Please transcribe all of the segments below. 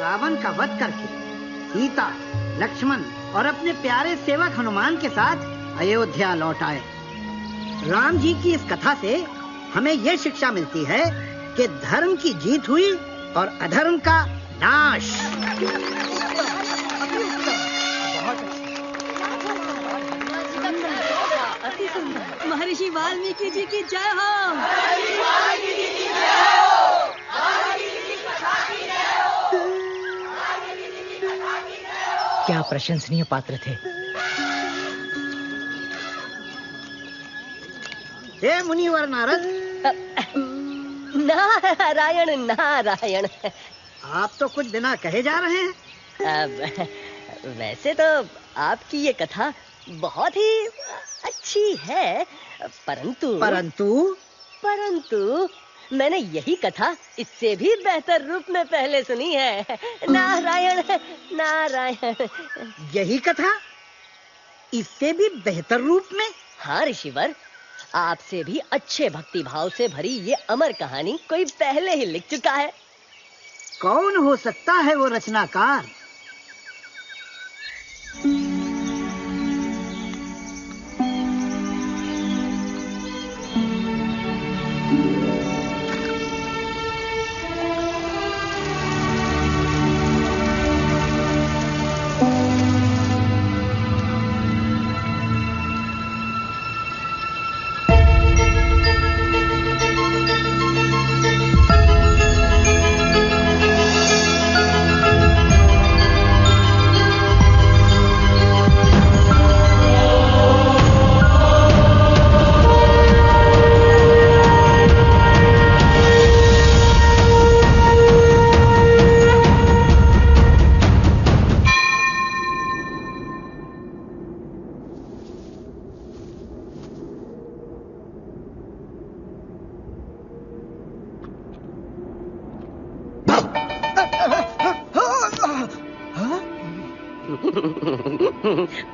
रावण का वध करके सीता, लक्ष्मण और अपने प्यारे सेवक हनुमान के साथ अयोध्या लौट आए। राम जी की इस कथा से हमें यह शिक्षा मिलती है कि धर्म की जीत हुई और अधर्म का नाश। महर्षि वाल्मीकि जी की जय हो। क्या प्रशंसनीय पात्र थे। हे मुनिवर नारद। नारायण नारायण। आप तो कुछ बिना कहे जा रहे हैं। वैसे तो आपकी ये कथा बहुत ही अच्छी है, परंतु मैंने यही कथा इससे भी बेहतर रूप में पहले सुनी है। नारायण नारायण। यही कथा इससे भी बेहतर रूप में? हाँ ऋषिवर, आपसे भी अच्छे भक्ति भाव से भरी ये अमर कहानी कोई पहले ही लिख चुका है। कौन हो सकता है वो रचनाकार?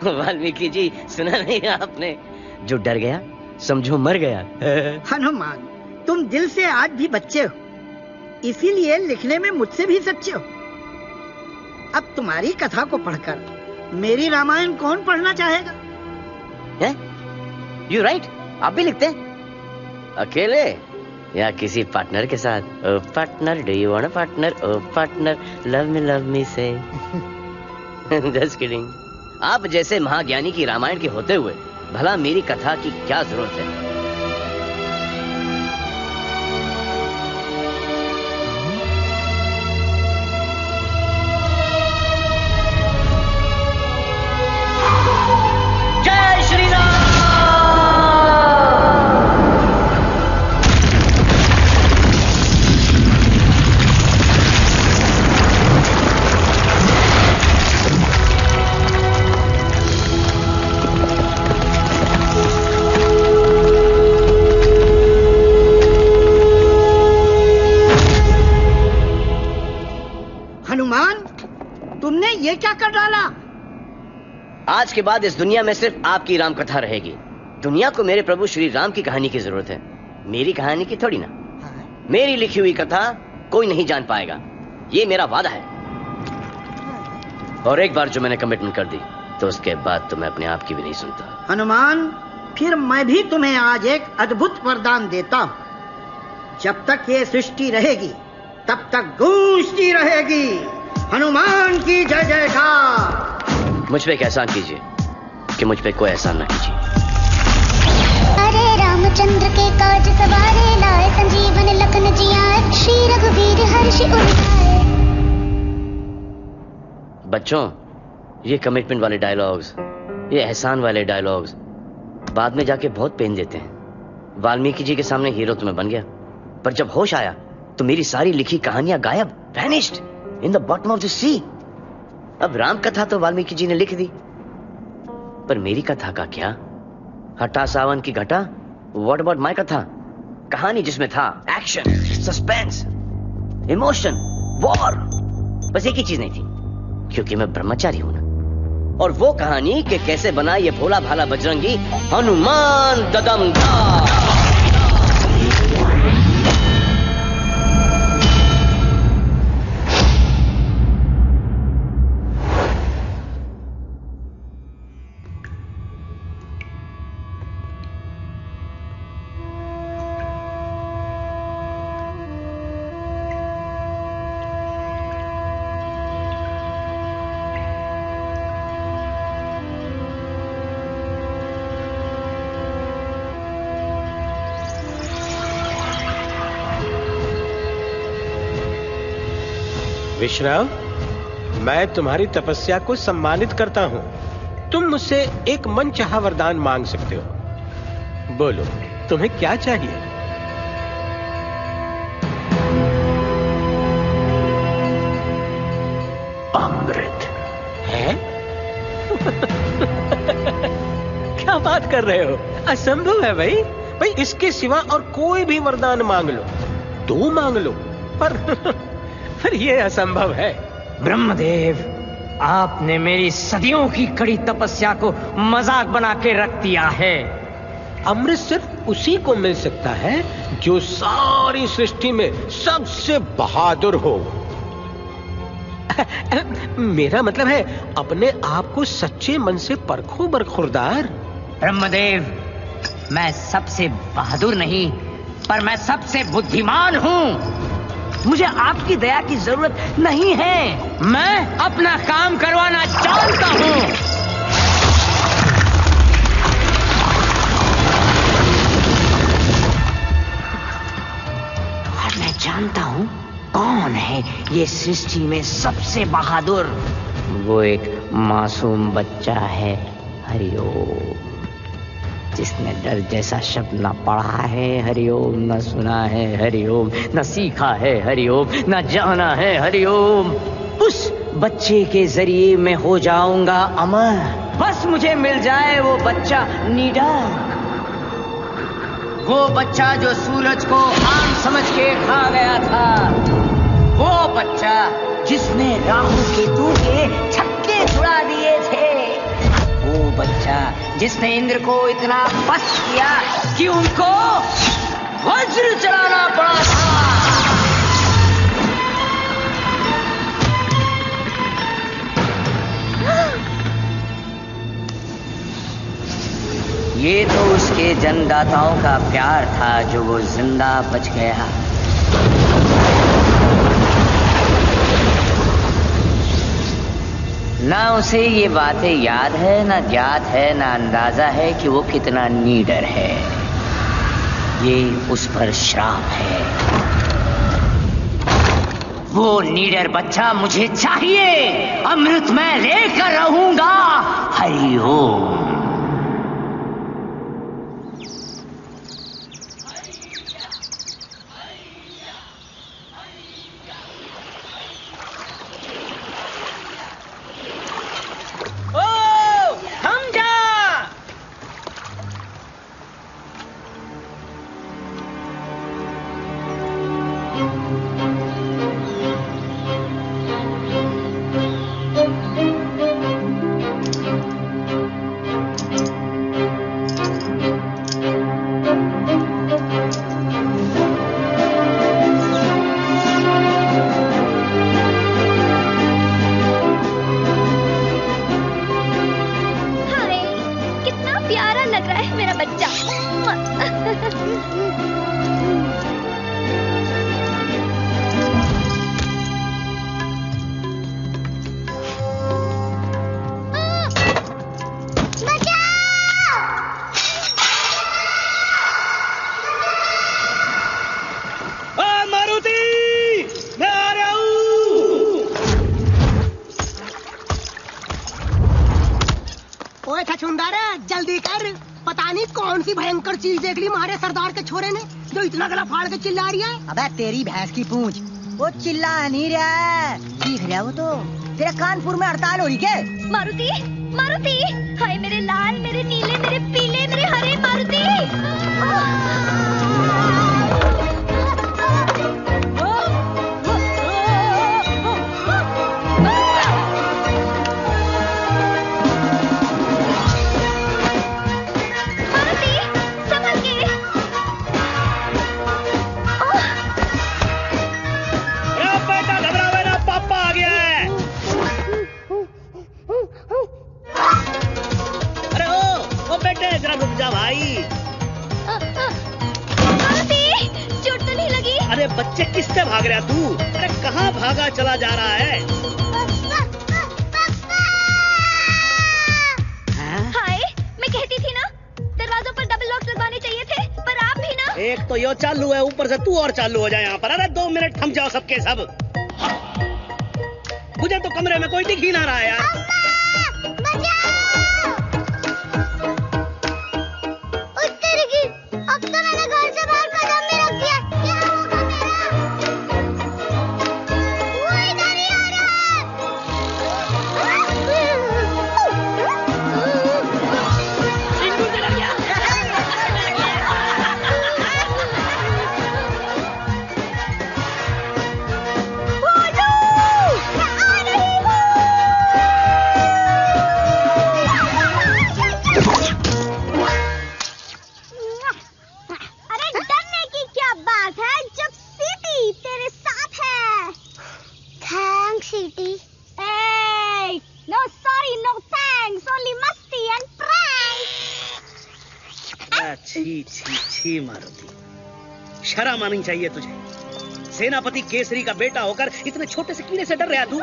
वाल्मीकि जी, सुना नहीं आपने? जो डर गया समझो मर गया। हनुमान, तुम दिल से आज भी बच्चे हो, इसीलिए लिखने में मुझसे भी सच्चे हो। अब तुम्हारी कथा को पढ़कर मेरी रामायण कौन पढ़ना चाहेगा? यू राइट, आप भी लिखते हैं? अकेले या किसी पार्टनर के साथ? Oh partner, do you want a partner? Oh partner, love me say. Just kidding. आप जैसे महाज्ञानी की रामायण के होते हुए भला मेरी कथा की क्या जरूरत है? क्या कर डाला? आज के बाद इस दुनिया में सिर्फ आपकी राम कथा रहेगी। दुनिया को मेरे प्रभु श्री राम की कहानी की जरूरत है, मेरी कहानी की थोड़ी ना। मेरी लिखी हुई कथा कोई नहीं जान पाएगा, ये मेरा वादा है। और एक बार जो मैंने कमिटमेंट कर दी तो उसके बाद तो मैं अपने आप की भी नहीं सुनता। हनुमान, फिर मैं भी तुम्हें आज एक अद्भुत वरदान देता हूं। जब तक ये सृष्टि रहेगी तब तक गूंजती रहेगी हनुमान की जय जयकार। मुझ पे एक एहसान कीजिए कि मुझ पे कोई एहसान ना कीजिए। अरे रामचंद्र के काज सवारे, लाए संजीवन लखन जियाए, श्री रघुवीर हर्षि उर लाए। बच्चों, ये कमिटमेंट वाले डायलॉग्स, ये एहसान वाले डायलॉग्स बाद में जाके बहुत पेन देते हैं। वाल्मीकि जी के सामने हीरो तो मैं बन गया, पर जब होश आया तो मेरी सारी लिखी कहानियां गायब, vanished in the bottom of the sea. अब राम कथा तो वाल्मीकि जी ने लिख दी, पर मेरी कथा का क्या? हटा सावन की घटा, व्हाट अबाउट माय कथा? कहानी जिसमें था एक्शन, सस्पेंस, इमोशन, वॉर, बस एक ही चीज नहीं थी, क्योंकि मैं ब्रह्मचारी हूं ना। और वो कहानी कि कैसे बना ये भोला भाला बजरंगी हनुमान ददमदार। विश्राम, मैं तुम्हारी तपस्या को सम्मानित करता हूं। तुम मुझसे एक मनचाहा वरदान मांग सकते हो। बोलो, तुम्हें क्या चाहिए? अमृत है? क्या बात कर रहे हो? असंभव है भाई। भाई इसके सिवा और कोई भी वरदान मांग लो, 2 मांग लो, पर ये असंभव है। ब्रह्मदेव, आपने मेरी सदियों की कड़ी तपस्या को मजाक बना के रख दिया है। अमृत सिर्फ उसी को मिल सकता है जो सारी सृष्टि में सबसे बहादुर हो। मेरा मतलब है, अपने आप को सच्चे मन से परखो बरखुरदार। ब्रह्मदेव, मैं सबसे बहादुर नहीं, पर मैं सबसे बुद्धिमान हूं। मुझे आपकी दया की जरूरत नहीं है। मैं अपना काम करवाना जानता हूं। और मैं जानता हूं कौन है ये सृष्टि में सबसे बहादुर। वो एक मासूम बच्चा है, हरिओम, जिसने डर जैसा शब्द न पढ़ा है हरिओम, न सुना है हरिओम, न सीखा है हरिओम, न जाना है हरिओम। उस बच्चे के जरिए मैं हो जाऊंगा अमर। बस मुझे मिल जाए वो बच्चा नीडर, वो बच्चा जो सूरज को आम समझ के खा गया था, वो बच्चा जिसने राहु केतु के छक्के छुड़ा दिए थे, वो बच्चा जिसने इंद्र को इतना बस किया कि उनको वज्र चलाना पड़ा था। ये तो उसके जन्मदाताओं का प्यार था जो वो जिंदा बच गया। ना उसे ये बातें याद है, ना ज्ञात है, ना अंदाजा है कि वो कितना नीडर है। ये उस पर श्राप है। वो नीडर बच्चा मुझे चाहिए। अमृत मैं लेकर रहूंगा। हरिओम। जल्दी कर, पता नहीं कौन सी भयंकर चीज देख ली हमारे सरदार के छोरे ने जो इतना गला फाड़ के चिल्ला रही है। अबे तेरी भैंस की पूंछ, वो चिल्ला नहीं रहा है, चीख रहा है वो तो। तेरे कानपुर में हड़ताल हो रही क्या? मारुति, मारुति, हाय मेरे लाल, मेरे नीले, मेरे पीले, मेरे हरे मारुति। अरे बच्चे किससे भाग रहा तू? अरे कहाँ भागा चला जा रहा है? हाय, मैं कहती थी ना दरवाजों पर डबल लॉक लगवाने चाहिए थे, पर आप भी ना। एक तो यो चालू है, ऊपर से तू और चालू हो जाए यहाँ पर। अरे 2 मिनट थम जाओ सबके सब। मुझे तो कमरे में कोई दिख ही ना रहा है यार। अब तो मैंने घर से बाहर कदम भी रख दिया। क्या होगा मेरा? वो इधर ही आ रहा है। छी मारुति, शर्म आनी चाहिए तुझे। सेनापति केसरी का बेटा होकर इतने छोटे से कीड़े से डर रहा तू।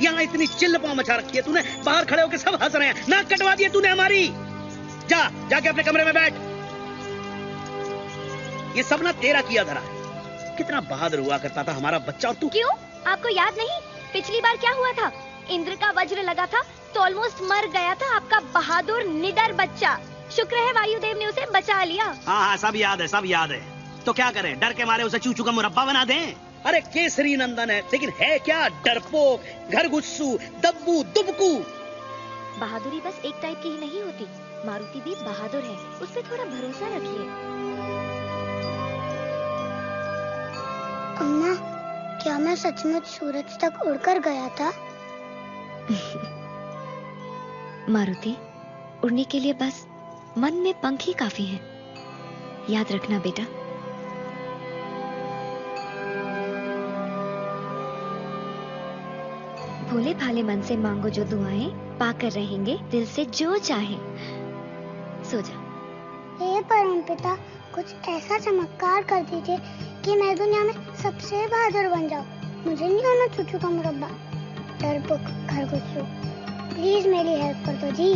यहाँ इतनी चिल्लपा मचा रखी है तूने, बाहर खड़े होकर सब हंस रहे हैं। नाक कटवा दिए तूने हमारी। जाके अपने कमरे में बैठ। ये सब ना तेरा किया धरा है। कितना बहादुर हुआ करता था हमारा बच्चा, और तू। क्यों? आपको याद नहीं पिछली बार क्या हुआ था? इंद्र का वज्र लगा था तो ऑलमोस्ट मर गया था आपका बहादुर निडर बच्चा। शुक्र है वायुदेव ने उसे बचा लिया। हाँ, सब याद है, सब याद है। तो क्या करें, डर के मारे उसे चूचू का मुरब्बा बना दें? अरे केसरी नंदन है, लेकिन है क्या? डरपोक, घरगुस्सू, दब्बू, दुबकू। बहादुरी बस एक टाइप की ही नहीं होती। मारुति भी बहादुर है, उस पर थोड़ा भरोसा रखिए। अम्मा, क्या मैं सचमुच सूरज तक उड़कर गया था? मारुति, उड़ने के लिए बस मन में पंख ही काफी हैं। याद रखना बेटा। भोले भाले मन से मांगो जो दुआएं, पाकर रहेंगे दिल से जो चाहे। सो जा। हे परमपिता, कुछ ऐसा चमत्कार कर दीजिए कि मैं दुनिया में सबसे बहादुर बन जाऊं। मुझे नहीं होना चूचू का मुरब्बा, डरपोक, खरगोशू। प्लीज मेरी हेल्प कर दो जी।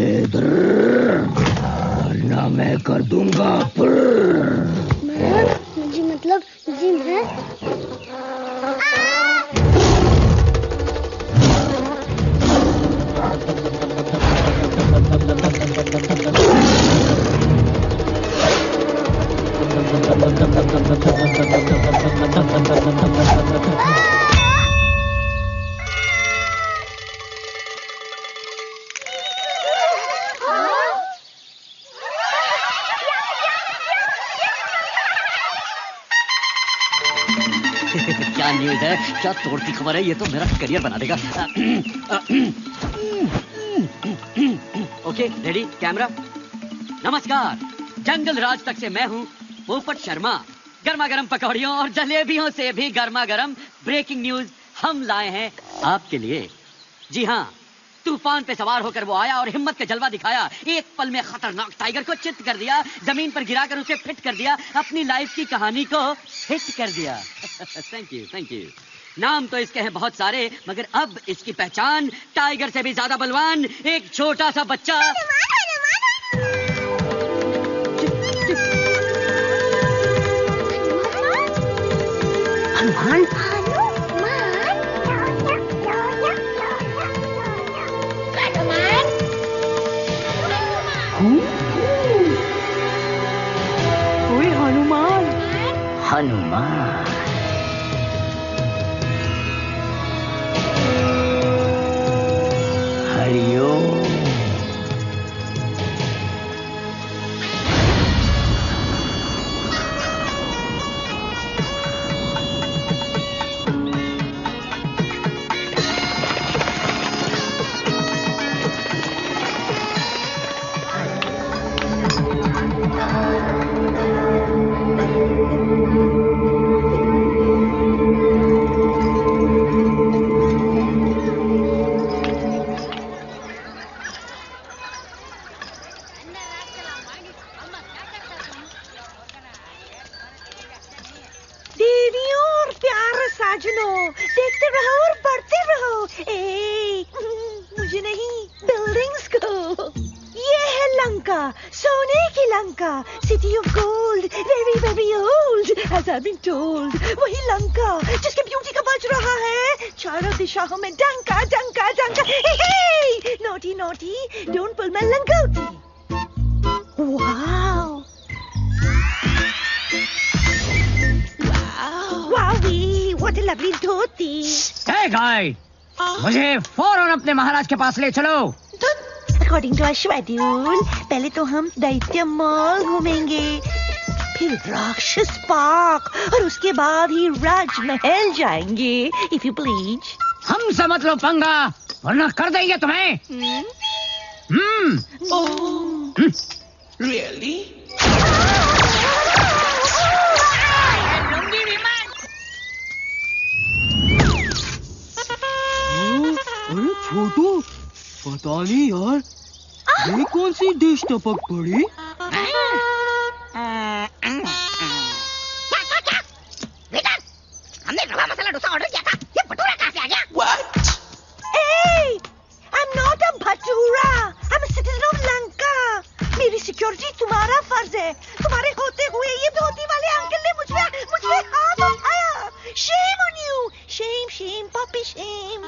इधर, वरना मैं कर दूंगा। मुझे मतलब जिम है। क्या न्यूज़ है, क्या तोड़ती खबर है, ये तो मेरा करियर बना देगा। Okay ready camera. नमस्कार, जंगल राज तक से मैं हूँ पोपट शर्मा। गर्मा गर्म पकौड़ियों और जलेबियों से भी गर्मा गर्म ब्रेकिंग न्यूज हम लाए हैं आपके लिए। जी हाँ, तूफान पे सवार होकर वो आया और हिम्मत का जलवा दिखाया। एक पल में खतरनाक टाइगर को चित कर दिया, जमीन पर गिराकर उसे फिट कर दिया, अपनी लाइफ की कहानी को हिट कर दिया। Thank you, thank you. नाम तो इसके हैं बहुत सारे, मगर अब इसकी पहचान टाइगर से भी ज्यादा बलवान एक छोटा सा बच्चा। हनुमान। हनुमान। हरिओम। देखते रहो और बढ़ते रहो। मुझे नहीं, बिल्डिंग्स को। ये है लंका, सोने की Lanka, city of gold, very very old, as I've been told। वही लंका जिसके ब्यूटी का बज रहा है चारों दिशाओं में डंका डंका डंका। Naughty naughty, don't pull my langoti. Wow wow, what a lovely dhoti. Hey guide, मुझे फौरन अपने महाराज के पास ले चलो। अकॉर्डिंग टू आवर शेड्यूल, पहले तो हम दैत्य मॉल घूमेंगे, फिर राक्षस पार्क और उसके बाद ही राजमहल जाएंगे, इफ यू प्लीज। हमसे मत लो पंगा, वरना कर देंगे तुम्हें। रियली? अरे छोटू, पता नहीं यार, ये कौन सी डिश टपक पड़ी? हमने रवा मसाला डोसा ऑर्डर किया था, ये भटूरा कहाँ से आ गया? What? Hey, I'm not a bhatura, I'm a citizen of Lanka. मेरी सिक्योरिटी तुम्हारा फर्ज है। तुम्हारे होते हुए ये धोती वाले अंकल ने मुझ पे हाथ उठाया। Shame on you, shame, shame, puppy shame.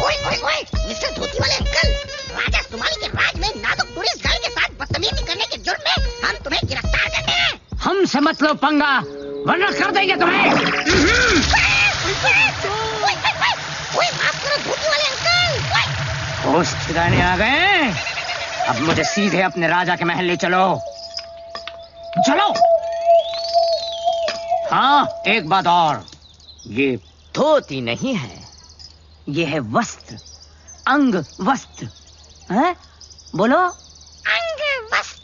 ओए, मिस्टर धोती वाले अंकल, राजा सुमाली के राज में नाजुक टूरिस्ट गर्ल के साथ बदतमीजी करने के जुर्म में हम तुम्हें गिरफ्तार करते हैं। हमसे मत लो पंगा, वरना कर देंगे तुम्हें। ओए, माफ करो धोती वाले अंकल। होश ठिकाने आ गए? अब मुझे सीधे अपने राजा के महल ले चलो। चलो। हाँ, एक बात और, ये धोती नहीं है, ये है वस्त्र, अंग वस्त्र। हैं? बोलो। अंग वस्त्र।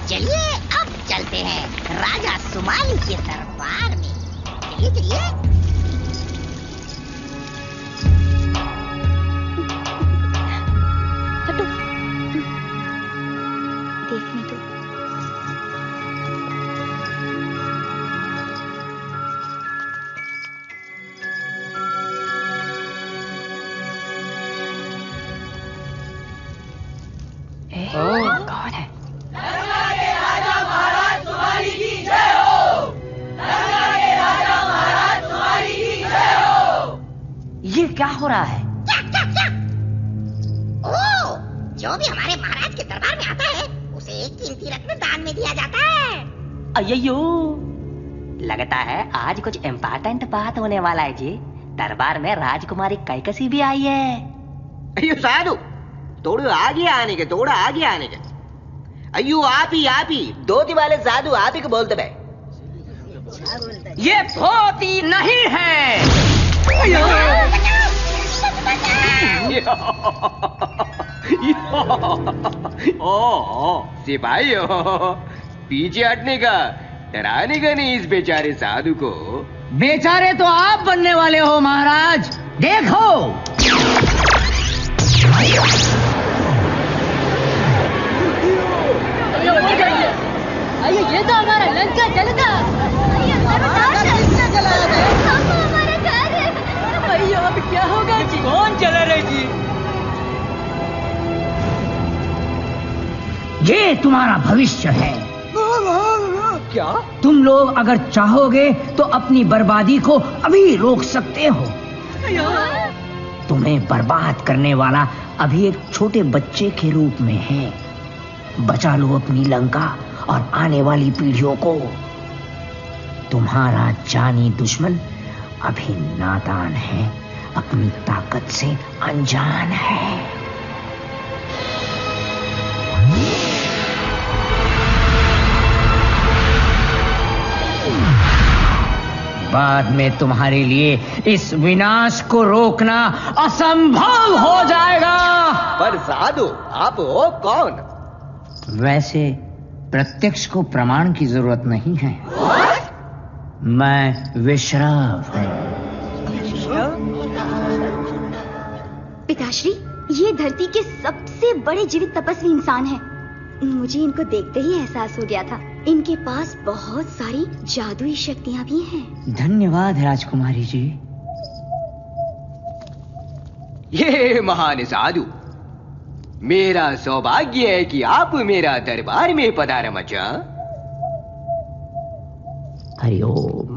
चलिए अब चलते हैं राजा सुमाली के दरबार में। चलिए चलिए। कौन है? ये क्या हो रहा है? ओ, जो भी हमारे महाराज के दरबार में आता है उसे एक कीमती रत्न दान में दिया जाता है। अय्यो, लगता है आज कुछ इम्पोर्टेंट बात होने वाला है जी। दरबार में राजकुमारी कैकसी भी आई है। अयो साधु, थोड़ा आगे आने के, थोड़ा आगे आने के। अयो आप ही धोती वाले साधु आप ही को बोलते भाई। ये धोती नहीं है। ओ सिपाही हो, पीछे हटने का, डराने का नहीं इस बेचारे साधु को। बेचारे तो आप बनने वाले हो महाराज, देखो। अरे ये तो हमारा लंका जल गया। अयो अब क्या होगा जी? कौन चला रहे जी? ये तुम्हारा भविष्य है। क्या? तुम लोग अगर चाहोगे तो अपनी बर्बादी को अभी रोक सकते हो। तुम्हें बर्बाद करने वाला अभी एक छोटे बच्चे के रूप में है। बचा लो अपनी लंका और आने वाली पीढ़ियों को। तुम्हारा जानी दुश्मन अभी नादान है, अपनी ताकत से अनजान है। बाद में तुम्हारे लिए इस विनाश को रोकना असंभव हो जाएगा। पर साधु आप हो कौन? वैसे प्रत्यक्ष को प्रमाण की जरूरत नहीं है। मैं विश्राव हूं। पिताश्री, ये धरती के सबसे बड़े जीवित तपस्वी इंसान हैं। मुझे इनको देखते ही एहसास हो गया था, इनके पास बहुत सारी जादुई शक्तियां भी हैं। धन्यवाद राजकुमारी जी। ये महान साधु, मेरा सौभाग्य है कि आप मेरा दरबार में पधारे मचा। हरिओम।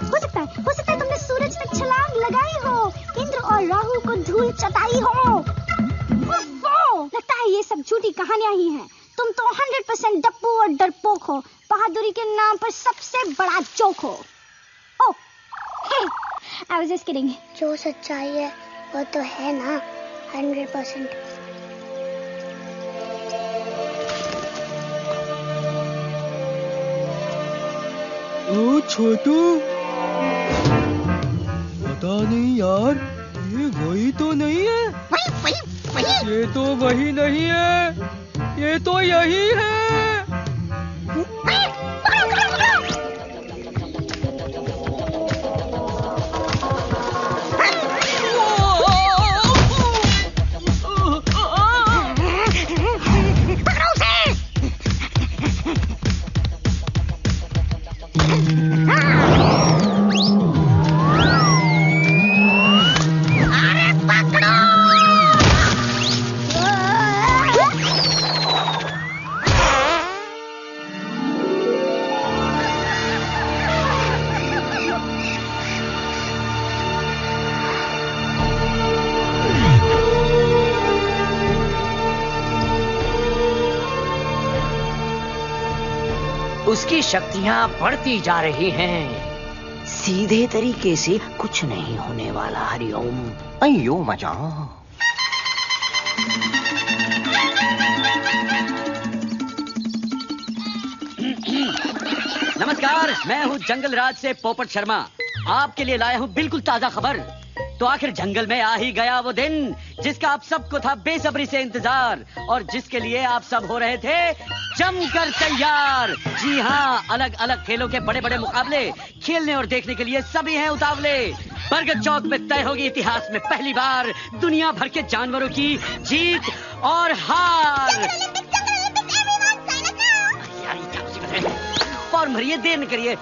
हो सकता है तुमने सूरज तक छलांग लगाई हो। और राहु को धूल चटाई हो। लगता है ये सब झूठी कहानियां ही हैं। तुम तो 100% डप्पू और डरपोक हो। बहादुरी के नाम पर सबसे बड़ा जोक हो। ओह, हे, I was just kidding. जो सच्चाई है वो तो है ना 100%। ओ छोटू, पता नहीं यार, ये वही तो नहीं है। वही। ये तो वही नहीं है, ये तो यही है। उसकी शक्तियां बढ़ती जा रही हैं। सीधे तरीके से कुछ नहीं होने वाला। हरिओम। अयो मजा। नमस्कार, मैं हूँ जंगल राज से पोपट शर्मा। आपके लिए लाया हूँ बिल्कुल ताजा खबर। तो आखिर जंगल में आ ही गया वो दिन जिसका आप सबको था बेसब्री से इंतजार और जिसके लिए आप सब हो रहे थे जमकर तैयार। जी हाँ, अलग अलग खेलों के बड़े बड़े मुकाबले खेलने और देखने के लिए सभी हैं उतावले। बरगद चौक में तय होगी इतिहास में पहली बार दुनिया भर के जानवरों की जीत और हार। यार ये क्या मुसीबत है। फॉर्म भरिए, देर न करिए।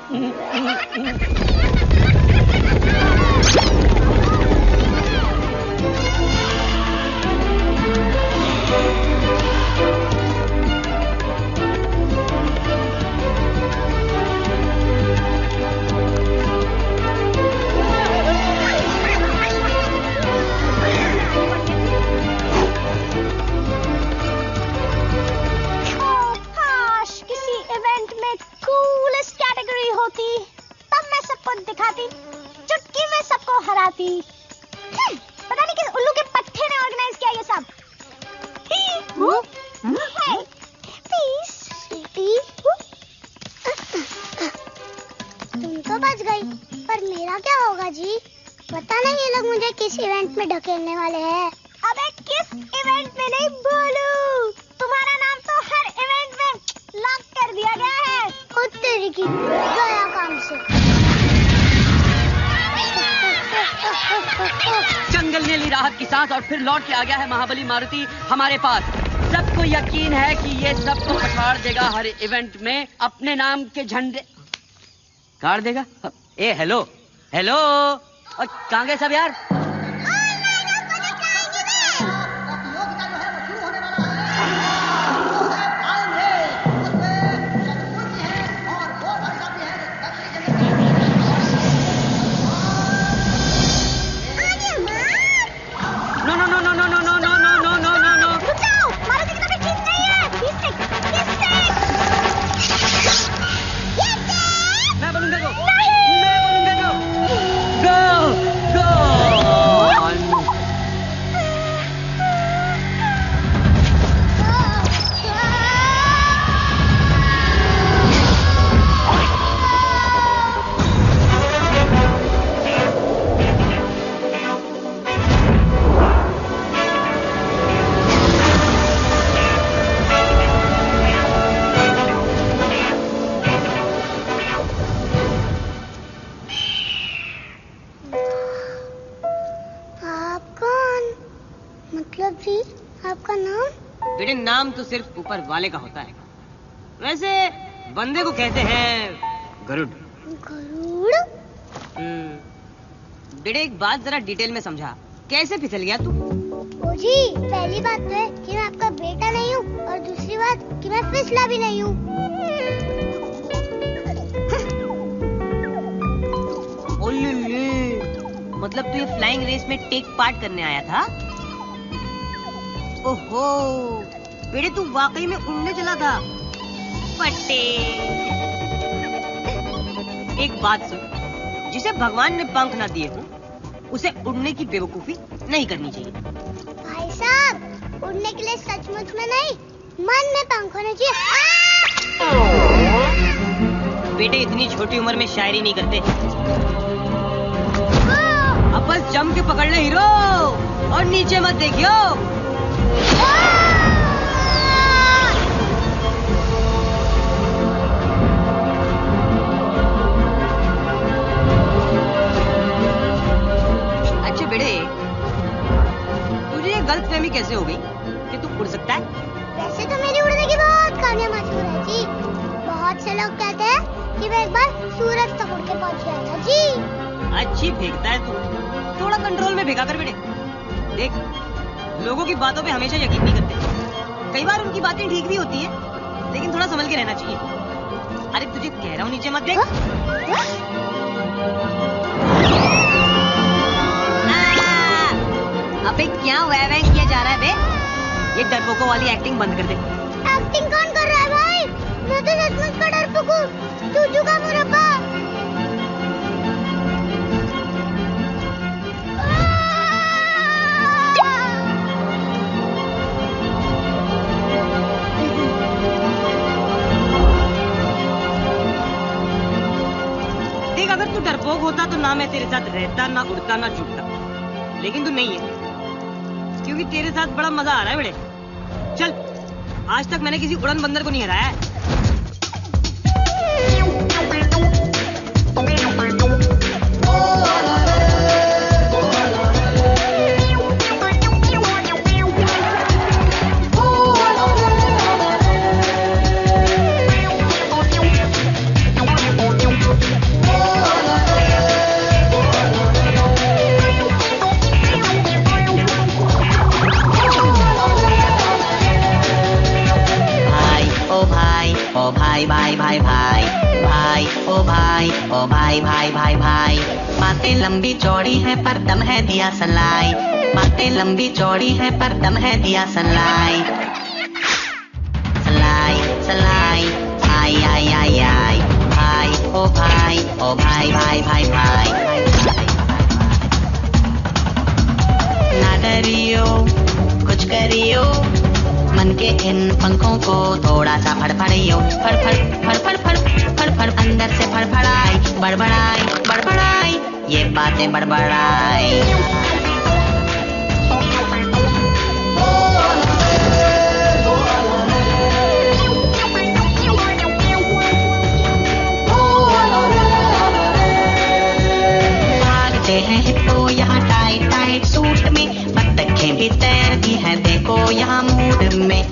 दिखाती, चुटकी में सबको हराती। पता नहीं किस उल्लू के पट्टे ने ऑर्गेनाइज किया ये सब। तुम तो बच गई, पर मेरा क्या होगा जी? पता नहीं ये लोग मुझे किस इवेंट में ढकेलने वाले हैं। अबे किस इवेंट में नहीं बोलूं, तुम्हारा नाम तो हर इवेंट में लॉक कर दिया गया है। खुद तेरी की गया काम से। जंगल ने ली राहत की सांस और फिर लौट के आ गया है महाबली मारुति हमारे पास। सबको यकीन है कि ये सबको पछाड़ देगा हर इवेंट में, अपने नाम के झंडे गाड़ देगा। ए हेलो हेलो, और कहाँ गए सब यार? नाम तो सिर्फ ऊपर वाले का होता है, वैसे बंदे को कहते हैं गरुड़। गरुड़? बेटे एक बात जरा डिटेल में समझा, कैसे फिसल गया तू? जी पहली बात तो है कि मैं आपका बेटा नहीं हूँ और दूसरी बात कि मैं फिसला भी नहीं हूँ। मतलब तू ये फ्लाइंग रेस में टेक पार्ट करने आया था? ओहो, बेटे तू वाकई में उड़ने चला था। पट्टे। एक बात सुन, जिसे भगवान ने पंख ना दिए हो, उसे उड़ने की बेवकूफी नहीं करनी चाहिए। भाई साहब, उड़ने के लिए सचमुच में नहीं, मन में पंख होने चाहिए। बेटे इतनी छोटी उम्र में शायरी नहीं करते। अब बस जम के पकड़ ले हीरो, और नीचे मत देखियो। अच्छा बेटे, तुझे ये गलतफहमी कैसे हो गई कि तू उड़ सकता है? वैसे तो मेरी उड़ने की बहुत कहानियां मशहूर है जी। बहुत से लोग कहते हैं कि मैं एक बार सूरज तक उड़ के पहुंच गया था जी। अच्छी फेंकता है तू, थोड़ा कंट्रोल में फेंका कर बेटे। देख, लोगों की बातों पे हमेशा यकीन नहीं करते। कई बार उनकी बातें ठीक भी होती है, लेकिन थोड़ा संभल के रहना चाहिए। अरे तुझे कह रहा हूँ नीचे मत देख। अबे क्या वह किया जा रहा है बे? ये डरपोकों वाली एक्टिंग बंद कर दे। एक्टिंग कौन कर रहा है भाई? मैं तो सचमुच का डरपोक हूँ, चूचू का मुरब्बा। देख, अगर तू डरपोक होता तो ना मैं तेरे साथ रहता, ना उड़ता, ना छूटता। लेकिन तू नहीं है, क्योंकि तेरे साथ बड़ा मजा आ रहा है बेटे। चल, आज तक मैंने किसी उड़न बंदर को नहीं हराया है। भाई बातें लंबी चौड़ी है पर दम है दिया सलाई। बातें लंबी चौड़ी है पर दम है दिया सलाई। सलाई सलाई आई आई आई आई भाई ओ भाई ओ भाई भाई भाई भाई ना डरियो कुछ करियो मन के इन पंखों को थोड़ा सा फड़फड़ियो फड़ फड़ फड़ फड़ फड़ फड़ फड़ अंदर से फड़फड़ाई बड़बड़ाई बड़बड़ाई ये बातें बड़बड़ाई। भागते हैं हिप्पो यहाँ टाइट टाइट सूट में, बत्तखें भी तैरती हैं देखो यहाँ मूड में।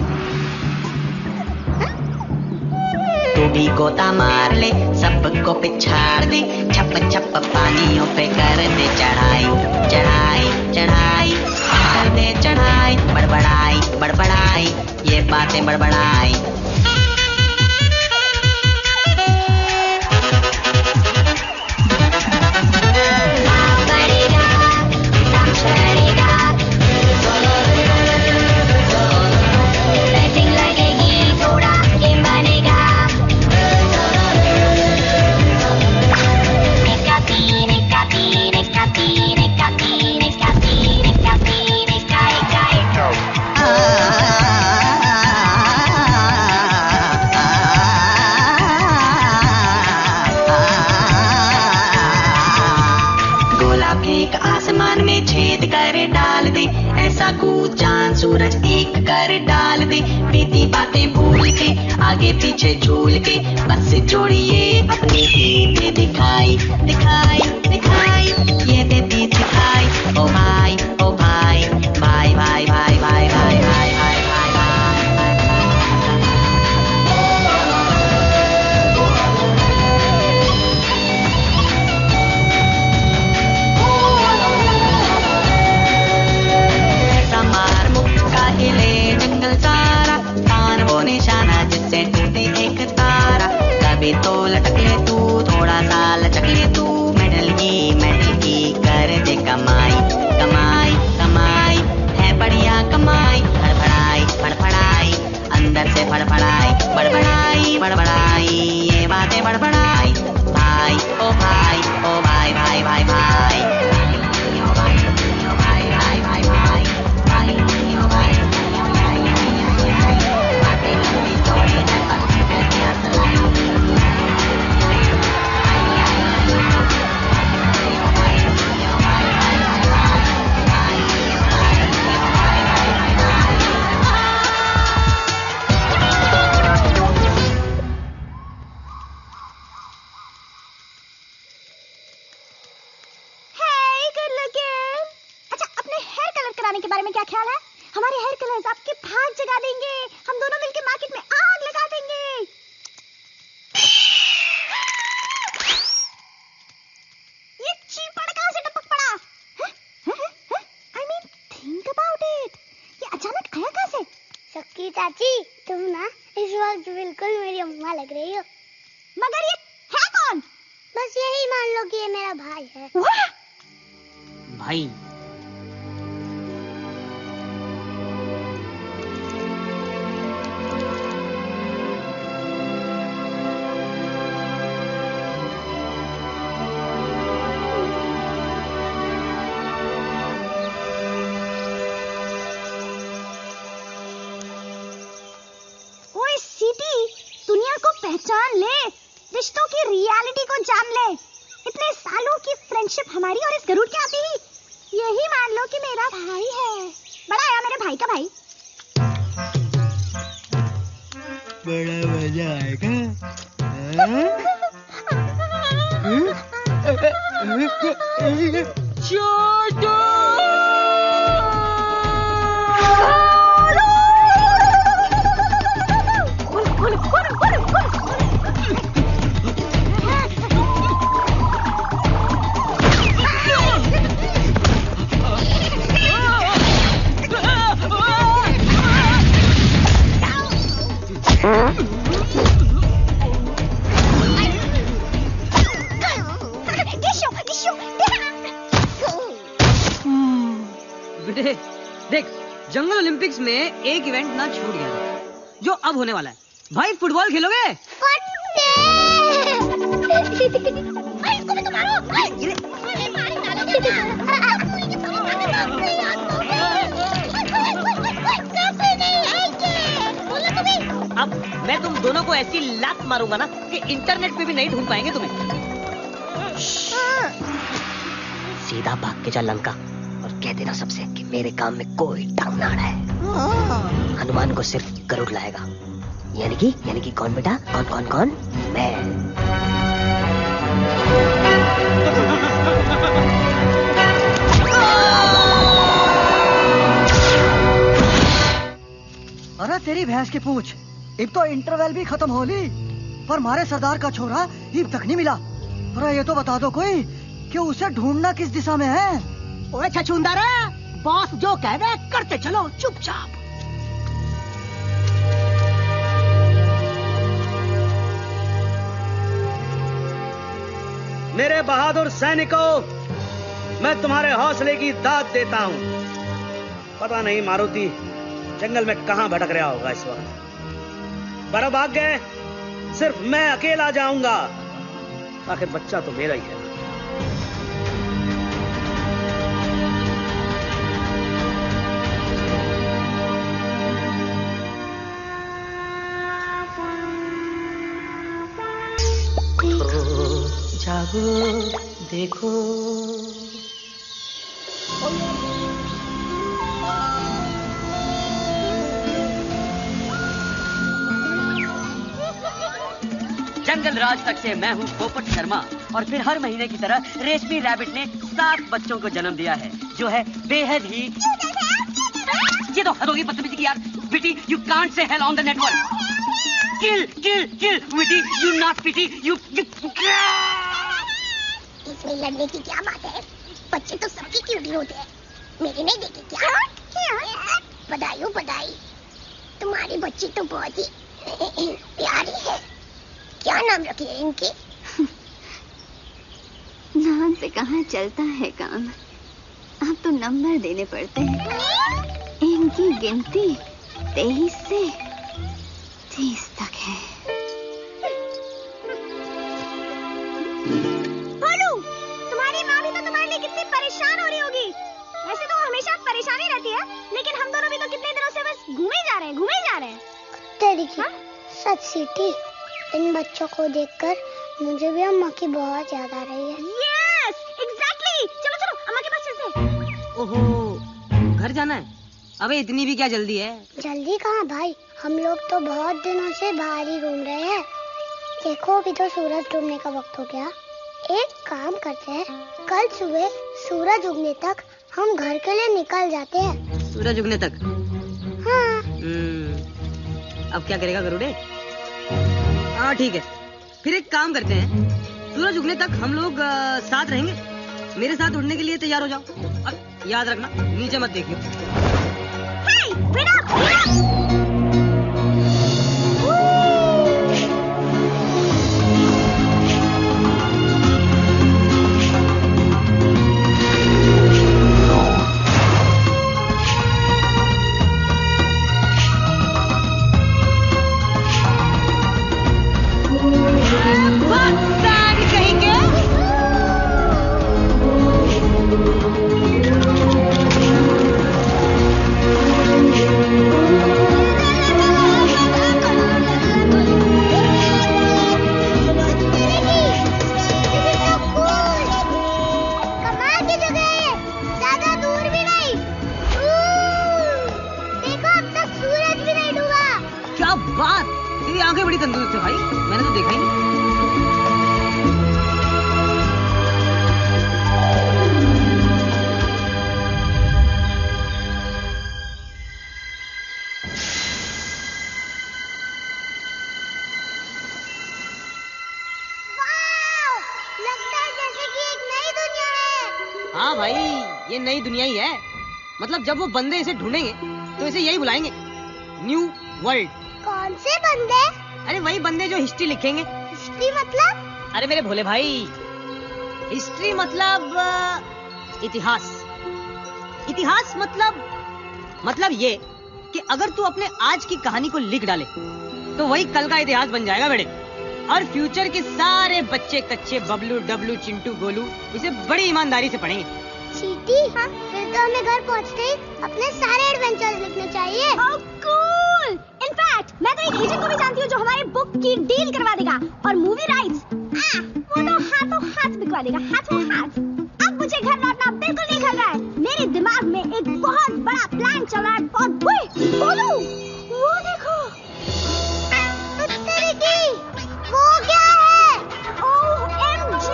तू भी गोता मार ले सबको पिछाड़ दे, छप छप पानियों पे कर दे चढ़ाई चढ़ाई चढ़ाई कर दे चढ़ाई बड़बड़ाई बड़बड़ाई ये बातें बड़बड़ाई। सूरज एक कर डाल दे, बीती बातें भूल के आगे पीछे झूल के बस जोड़िए अपनी ही दिखाई दिखाई दिखाई ये देती दिखाई। ओ भाई भाई भाई भाई भाई भाई भाई भाई भाई जंगल सारा कान वो निशाना जिससे टूटे एक तारा। कभी तो लटक ले तू थोड़ा सा लचक ले तू, मेडल की कर दे लगाने के बारे में क्या ख्याल है? हमारे हेयर कलर्स आपके भाग जगा देंगे। हम दोनों मिलकर मार्केट में आग लगा देंगे। ये चीपड़ कहाँ से टपक पड़ा? I mean, think about it. ये अचानक आया कहाँ से? शक्की चाची, तुम ना इस वक्त बिल्कुल मेरी अम्मा लग रही हो। मगर ये है कौन? बस यही मान लो कि ये मेरा भाई है। भाई? पहचान ले, रिश्तों की रियलिटी को जान ले। इतने सालों की फ्रेंडशिप हमारी और इस गरुड़ के आते ही यही मान लो कि मेरा भाई है। बड़ा आया मेरे भाई का भाई। बड़ा मजा आएगा। छोटू! देख, जंगल ओलंपिक्स में एक इवेंट ना छूट गया जो अब होने वाला है। भाई फुटबॉल खेलोगे? इसको भी तो मारो। अब मैं तुम दोनों को ऐसी लात मारूंगा ना कि इंटरनेट पे भी नहीं ढूंढ पाएंगे तुम्हें। सीधा भाग के जा लंका और कह देना सबसे कि मेरे काम में कोई टांग ना अड़ाए। हनुमान को सिर्फ गरुड़ लाएगा। यानी कि कौन बेटा? कौन? मैं। अरे तेरी भैंस की पूछ, अब तो इंटरवल भी खत्म हो ली पर हमारे सरदार का छोरा अब तक नहीं मिला। अरे ये तो बता दो कोई कि उसे ढूंढना किस दिशा में है। ओए छछूंदर, बॉस जो कह रहे करते चलो चुपचाप। मेरे बहादुर सैनिकों, मैं तुम्हारे हौसले की दाद देता हूं। पता नहीं मारुति जंगल में कहां भटक रहा होगा इस वक्त, पर अब आगे सिर्फ मैं अकेला जाऊंगा। आखिर बच्चा तो मेरा ही है। जागो देखो, जंगल राज तक से मैं हूँ पोपट शर्मा और फिर हर महीने की तरह रेशमी रैबिट ने 7 बच्चों को जन्म दिया है जो है बेहद ही। ये तो हद होगी बदतमीजी की यार। बेटी you can't say hell on the network. Kill kill kill बेटी, यू नॉट पिटी यू। इसमें लड़ने की क्या बात है? बच्चे तो सबकी क्यूटी होते हैं, मेरी नहीं देखी क्या? बधाई हो बधाई, तुम्हारी बच्ची तो बहुत ही प्यारी है। क्या नाम रखी है इनकी? नाम से कहाँ चलता है काम, अब तो नंबर देने पड़ते हैं। इनकी गिनती 23 से 30 तक है। बोलू, तुम्हारी माँ भी तो तुम्हारे लिए कितनी परेशान हो रही होगी। वैसे तो वो हमेशा परेशान ही रहती है, लेकिन हम दोनों भी तो कितने दिनों से बस घूमे जा रहे हैं। तेरी की सच सीटी, इन बच्चों को देखकर मुझे भी अम्मा की बहुत याद आ रही है। Yes, exactly. चलो अम्मा के पास चलते हैं। ओहो, घर जाना है? अबे इतनी भी क्या जल्दी है? जल्दी कहाँ भाई, हम लोग तो बहुत दिनों से बाहर ही घूम रहे हैं। देखो अभी तो सूरज डूबने का वक्त हो गया। एक काम करते हैं, कल सुबह सूरज उगने तक हम घर के लिए निकल जाते हैं। सूरज उगने तक। हाँ। अब क्या करेगा गरुड़े? हाँ ठीक है, फिर एक काम करते हैं, सूरज उगने तक हम लोग साथ रहेंगे। मेरे साथ उड़ने के लिए तैयार हो जाओ। अब याद रखना, नीचे मत देखियो। Hey, wait up, wait up! आंखें बड़ी तंदुरुस्त है भाई, मैंने तो देखा ही नहीं। हाँ भाई, ये नई दुनिया ही है। मतलब जब वो बंदे इसे ढूंढेंगे तो इसे यही बुलाएंगे, न्यू वर्ल्ड। कौन से बंदे? अरे वही बंदे जो हिस्ट्री लिखेंगे। हिस्ट्री मतलब? अरे मेरे भोले भाई, हिस्ट्री मतलब इतिहास। इतिहास मतलब ये कि अगर तू अपने आज की कहानी को लिख डाले तो वही कल का इतिहास बन जाएगा बेटे। और फ्यूचर के सारे बच्चे कच्चे बबलू डबलू चिंटू गोलू इसे बड़ी ईमानदारी से पढ़ेंगे। चीटी, हाँ? फिर तो हमें घर पहुंचते ही अपने सारे एडवेंचर्स लिखने चाहिए। Oh, cool! इनफैक्ट मैं तो एक एजेंट को भी जानती हूँ जो हमारे बुक की डील करवा देगा और मूवी राइट्स वो तो हाथों हाथ बिकवा देगा, हाथों हाथ। अब मुझे घर लौटना बिल्कुल नहीं कर रहा है। मेरे दिमाग में एक बहुत बड़ा प्लान चल रहा है। बोलू, वो देखो। वो क्या है? OMG!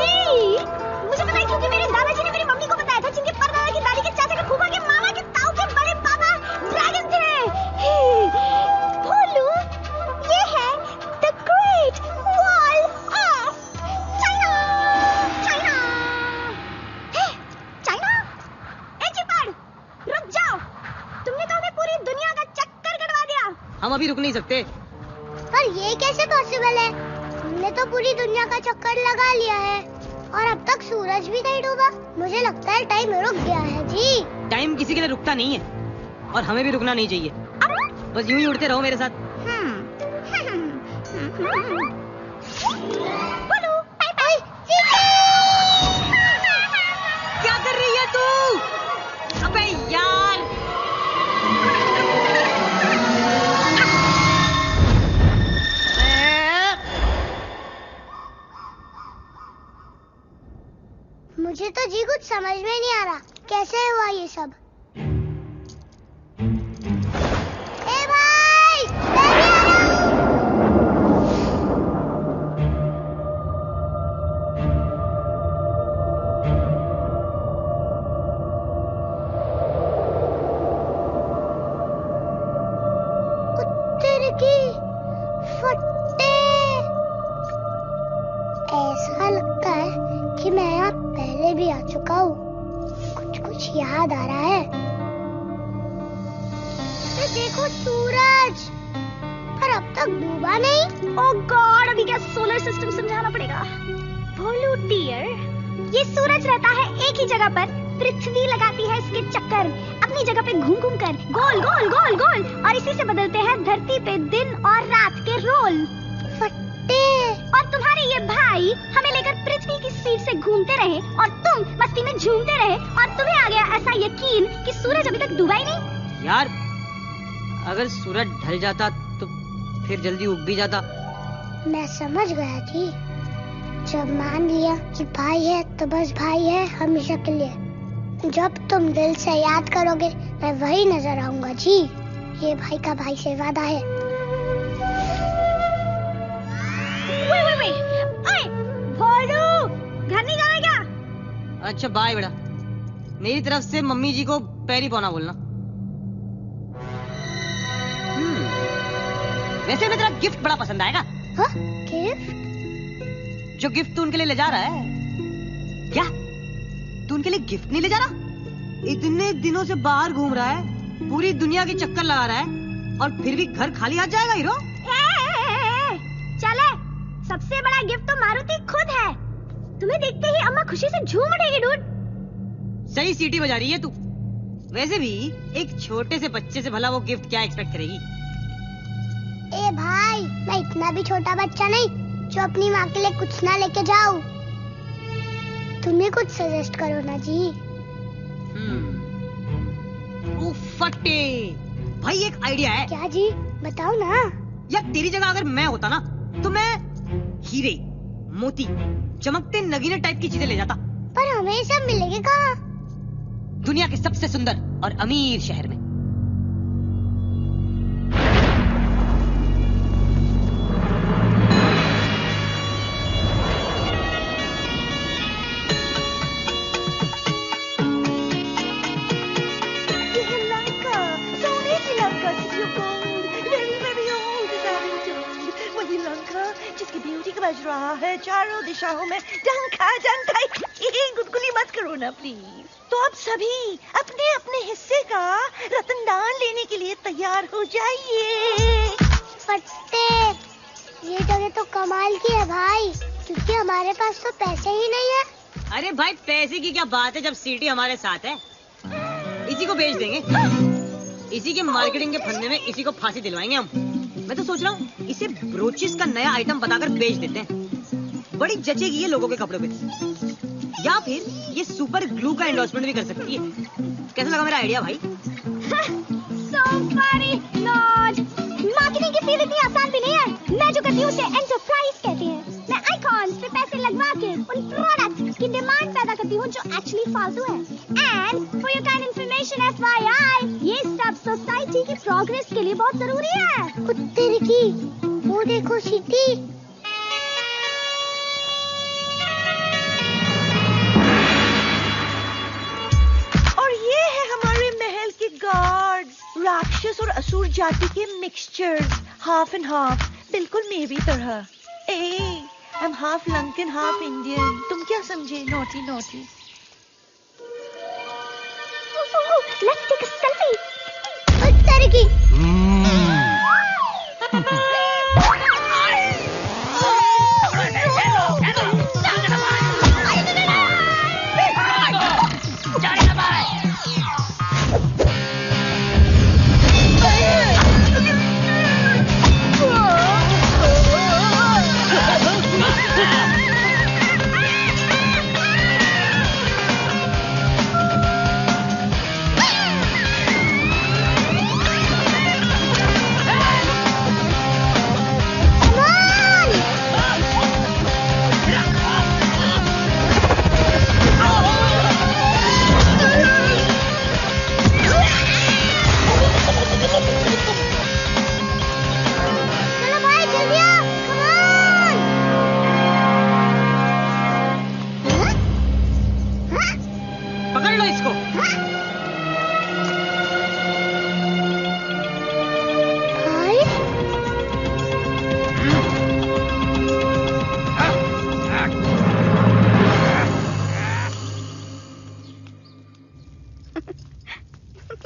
मुझे पता है क्योंकि मेरे दादाजी ने मेरी मम्मी को बताया था, जिनके परदादा की दादी के चाचा के फूफा के मामा के ताऊ के बड़े पापा ड्रैगन थे। बोलू, ये है the Great Wall of China. China ए चिपड़, रुक जाओ। तुमने तो हमें पूरी दुनिया का चक्कर कटवा दिया। हम अभी रुक नहीं सकते। पर ये कैसे पॉसिबल है? हमने तो पूरी दुनिया का चक्कर लगा लिया है और अब तक सूरज भी नहीं डूबा। मुझे लगता है टाइम रुक गया है जी। टाइम किसी के लिए रुकता नहीं है और हमें भी रुकना नहीं चाहिए। बस यूं ही उड़ते रहो मेरे साथ। बोलो, बाय बाय। क्या कर रही है तू? अबे यार, मुझे तो जी कुछ समझ में नहीं आ रहा, कैसे हुआ ये सब? ए भाई, कुत्ते की फट्टे। ऐसा लगता है कि मैं यहाँ पहले भी आ चुका हूँ। कुछ याद आ रहा है। तो देखो सूरज, पर अब तक डूबा नहीं। ओह गॉड, अभी क्या सोलर सिस्टम समझाना पड़ेगा। भोलू डियर, ये सूरज रहता है एक ही जगह पर, पृथ्वी लगाती है इसके चक्कर अपनी जगह पे घूम घूम कर, गोल गोल गोल गोल, और इसी से बदलते हैं धरती पे दिन और रात के रोल। और तुम्हारे ये भाई हमें लेकर पृथ्वी की स्पीड से घूमते रहे और तुम मस्ती में झूमते रहे और तुम्हें आ गया ऐसा यकीन कि सूरज अभी तक डूबा ही नहीं। यार अगर सूरज ढल जाता तो फिर जल्दी उग भी जाता। मैं समझ गया थी। जब मान लिया कि भाई है तो बस भाई है हमेशा के लिए। जब तुम दिल से याद करोगे मैं वही नजर आऊंगा जी। ये भाई का भाई से वादा है। घर नहीं जाना क्या? अच्छा बाय बेटा, मेरी तरफ से मम्मी जी को पैरी पौना बोलना। वैसे मैं तेरा गिफ्ट बड़ा पसंद आएगा। हाँ? गिफ्ट? जो गिफ्ट तू उनके लिए ले जा रहा है। क्या तू उनके लिए गिफ्ट नहीं ले जा रहा? इतने दिनों से बाहर घूम रहा है, पूरी दुनिया के चक्कर लगा रहा है और फिर भी घर खाली हाथ जाएगा हीरो? चले, सबसे बड़ा गिफ्ट तो मारुति खुद है। तुम्हें देखते ही अम्मा खुशी से झूम उठेगी डूड। सही सीटी बजा रही है तू। वैसे भी एक छोटे से बच्चे से भला वो गिफ्ट क्या एक्सपेक्ट करेगी? ए भाई, मैं इतना भी छोटा बच्चा नहीं जो अपनी माँ के लिए कुछ ना लेके जाऊं। तुम्हें कुछ सजेस्ट करो ना जी। फटे भाई, एक आइडिया है। क्या जी? बताओ ना। यार तेरी जगह अगर मैं होता ना तो मैं हीरे, मोती, चमकते नगीने टाइप की चीजें ले जाता। पर हमें ये सब मिलेगा कहाँ? दुनिया के सबसे सुंदर और अमीर शहर में। बज रहा है चारों दिशाओं में, डंका डंका। गुदगुली मत करो ना प्लीज। तो अब सभी अपने अपने हिस्से का रतनदान लेने के लिए तैयार हो जाइए। फट्टे, ये जगह तो कमाल की है भाई, क्योंकि हमारे पास तो पैसे ही नहीं है। अरे भाई पैसे की क्या बात है जब सीटी हमारे साथ है। इसी को बेच देंगे, इसी के मार्केटिंग के फंदे में इसी को फांसी दिलवाएंगे हम। मैं तो सोच रहा हूँ इसे ब्रोचेस का नया आइटम बताकर बेच देते हैं। बड़ी जचेगी ये लोगों के कपड़ों पे। या फिर ये सुपर ग्लू का एंडोर्समेंट भी कर सकती है। कैसा लगा मेरा आइडिया भाई? So funny, Lord. मार्केटिंग की फील्ड इतनी आसान भी नहीं है। मैं जो करती हूँ उसे एंटरप्राइज कहते हैं। मैं आइकॉन्स पे पैसे लगवा के उन प्रोडक्ट्स की डिमांड पैदा करती हूँ जो एक्चुअली फालतू है। And for your kind information FYI, ये सब सोसाइटी की प्रोग्रेस के लिए बहुत जरूरी है। कुत्ते की, वो देखो सिटी। और ये है हमारे महल के गार्ड्स, राक्षस और असुर जाति के मिक्सचर्स, हाफ एंड हाफ, बिल्कुल मेरी तरह। ए, I'm half Lankan, half Indian. तुम क्या समझे? Naughty, naughty. Let's take a selfie. कुत्ते की।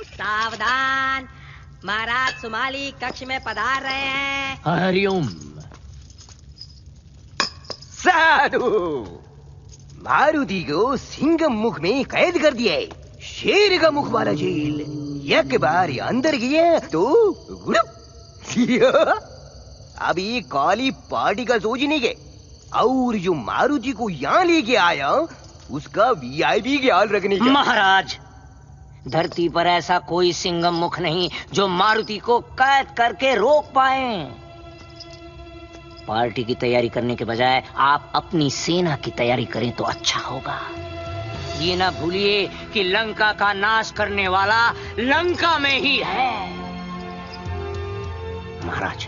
सावधान, महाराज सुमाली कक्ष में पधार रहे हैं। हरिओम। साधु, मारुति को सिंह मुख में कैद कर दिया है। शेर का मुख वाला जेल। एक बार अंदर गया तो अभी काली पार्टी का सोचने के, और जो मारुति को यहाँ लेके आया उसका VIP ख्याल रखने का। महाराज, धरती पर ऐसा कोई सिंगम मुख नहीं जो मारुति को कैद करके रोक पाए। पार्टी की तैयारी करने के बजाय आप अपनी सेना की तैयारी करें तो अच्छा होगा। ये ना भूलिए कि लंका का नाश करने वाला लंका में ही है। महाराज,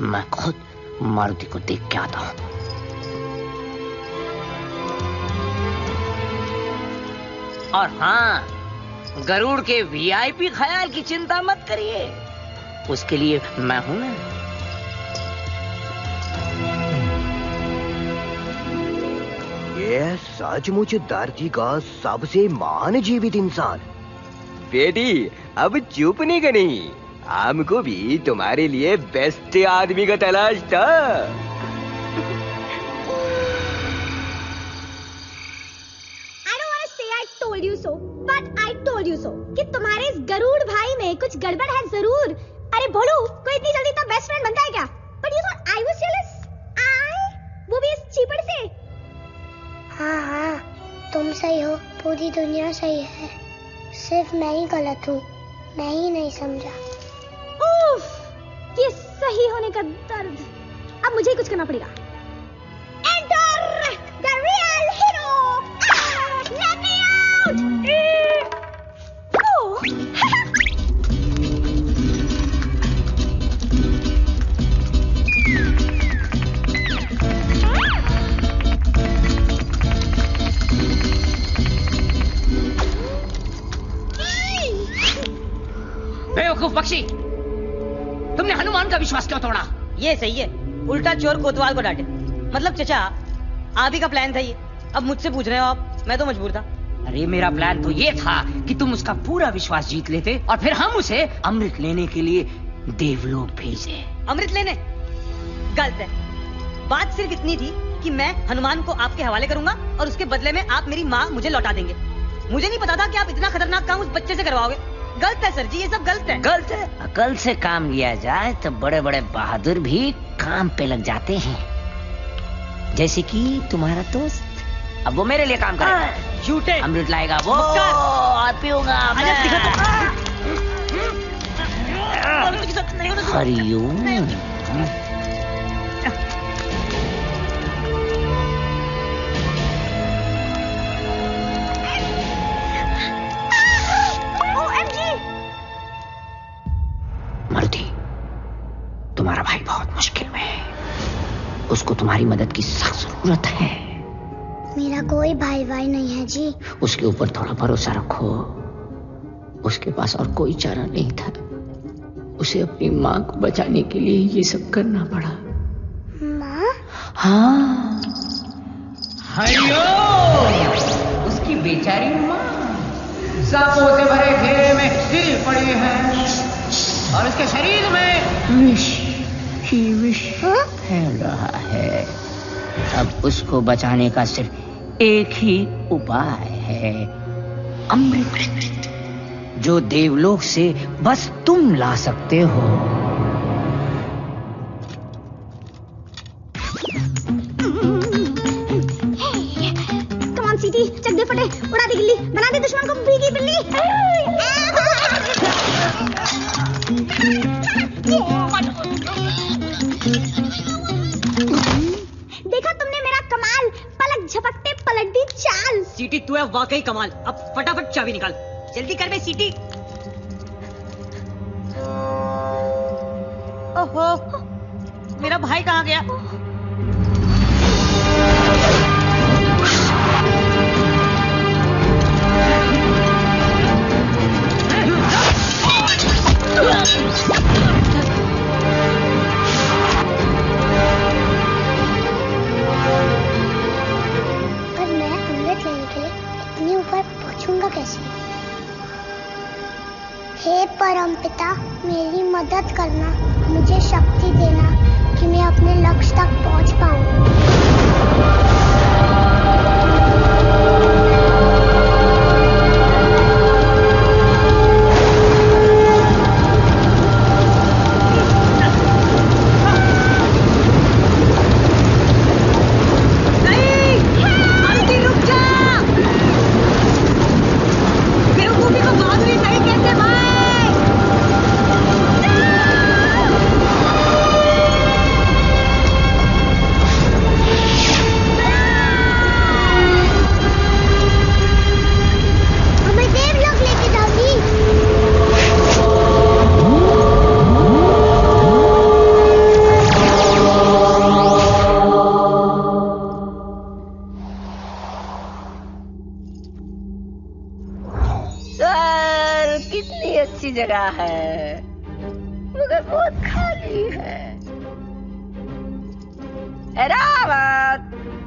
मैं खुद मारुति को देख के आता हूं। और हाँ, गरुड़ के VIP ख्याल की चिंता मत करिए, उसके लिए मैं हूं ना। ये सचमुच धरती का सबसे महान जीवित इंसान। बेटी अब चुप नहीं करनी, हमको भी तुम्हारे लिए बेस्ट आदमी का तलाश था। told you so, but I told you so कि तुम्हारे इस गरुड़ भाई में कुछ गड़बड़ है जरूर। अरे बोलो, कोई इतनी जल्दी इतना बेस्ट फ्रेंड बनता है क्या? But you thought I was jealous? वो भी इस चीपड़ से? हाँ, तुम सही हो, पूरी दुनिया सही है, सिर्फ मैं ही गलत हूँ, मैं ही नहीं समझा। उफ, ये सही होने का दर्द। अब मुझे ही कुछ करना पड़ेगा। Enter the real hero! Let me out! बेवकूफ पक्षी, तुमने हनुमान का विश्वास क्यों तोड़ा? ये सही है, उल्टा चोर कोतवाल को डांटे। मतलब चचा, आप ही का प्लान था ये, अब मुझसे पूछ रहे हो आप? मैं तो मजबूर था। अरे मेरा प्लान तो ये था कि तुम उसका पूरा विश्वास जीत लेते और फिर हम उसे अमृत लेने के लिए देवलोक भेजे। अमृत लेने? गलत है। बात सिर्फ इतनी थी कि मैं हनुमान को आपके हवाले करूंगा और उसके बदले में आप मेरी माँ मुझे लौटा देंगे। मुझे नहीं पता था कि आप इतना खतरनाक काम उस बच्चे से करवाओगे। गलत है सर जी, ये सब गलत है। गलत है? अकल से काम लिया जाए तो बड़े बड़े बहादुर भी काम पे लग जाते हैं, जैसे कि तुम्हारा दोस्त। अब वो मेरे लिए काम करेगा, झूठे अमृत लाएगा वो और पीऊंगा मैं। हरिओम। मारुति, तुम्हारा भाई बहुत मुश्किल में है, उसको तुम्हारी मदद की सख्त जरूरत है। मेरा कोई भाई नहीं है जी। उसके ऊपर थोड़ा भरोसा रखो, उसके पास और कोई चारा नहीं था, उसे अपनी माँ को बचाने के लिए ये सब करना पड़ा। माँ? हाँ, हरिओम। उसकी बेचारी माँ सांपों से भरे घेरे में गिरी पड़ी है और उसके शरीर में विष ही विष फैल रहा है। अब उसको बचाने का सिर्फ एक ही उपाय है, अमृत, जो देवलोक से बस तुम ला सकते हो। कम ऑन सीटी, चक दे फटे, उड़ा दे गिल्ली, बना दे दुश्मन को भीगी बिल्ली। देखा तुमने मेरा कमाल, पलक झपकते पलट दी चाल। सीटी तू है वाकई कमाल। अब फटाफट चाबी निकाल, जल्दी कर बे सीटी। ओहो, मेरा भाई कहाँ गया? कैसे? हे परमपिता, मेरी मदद करना, मुझे शक्ति देना कि मैं अपने लक्ष्य तक पहुंच पाऊं। जगह है मगर बहुत खाली है। रावत,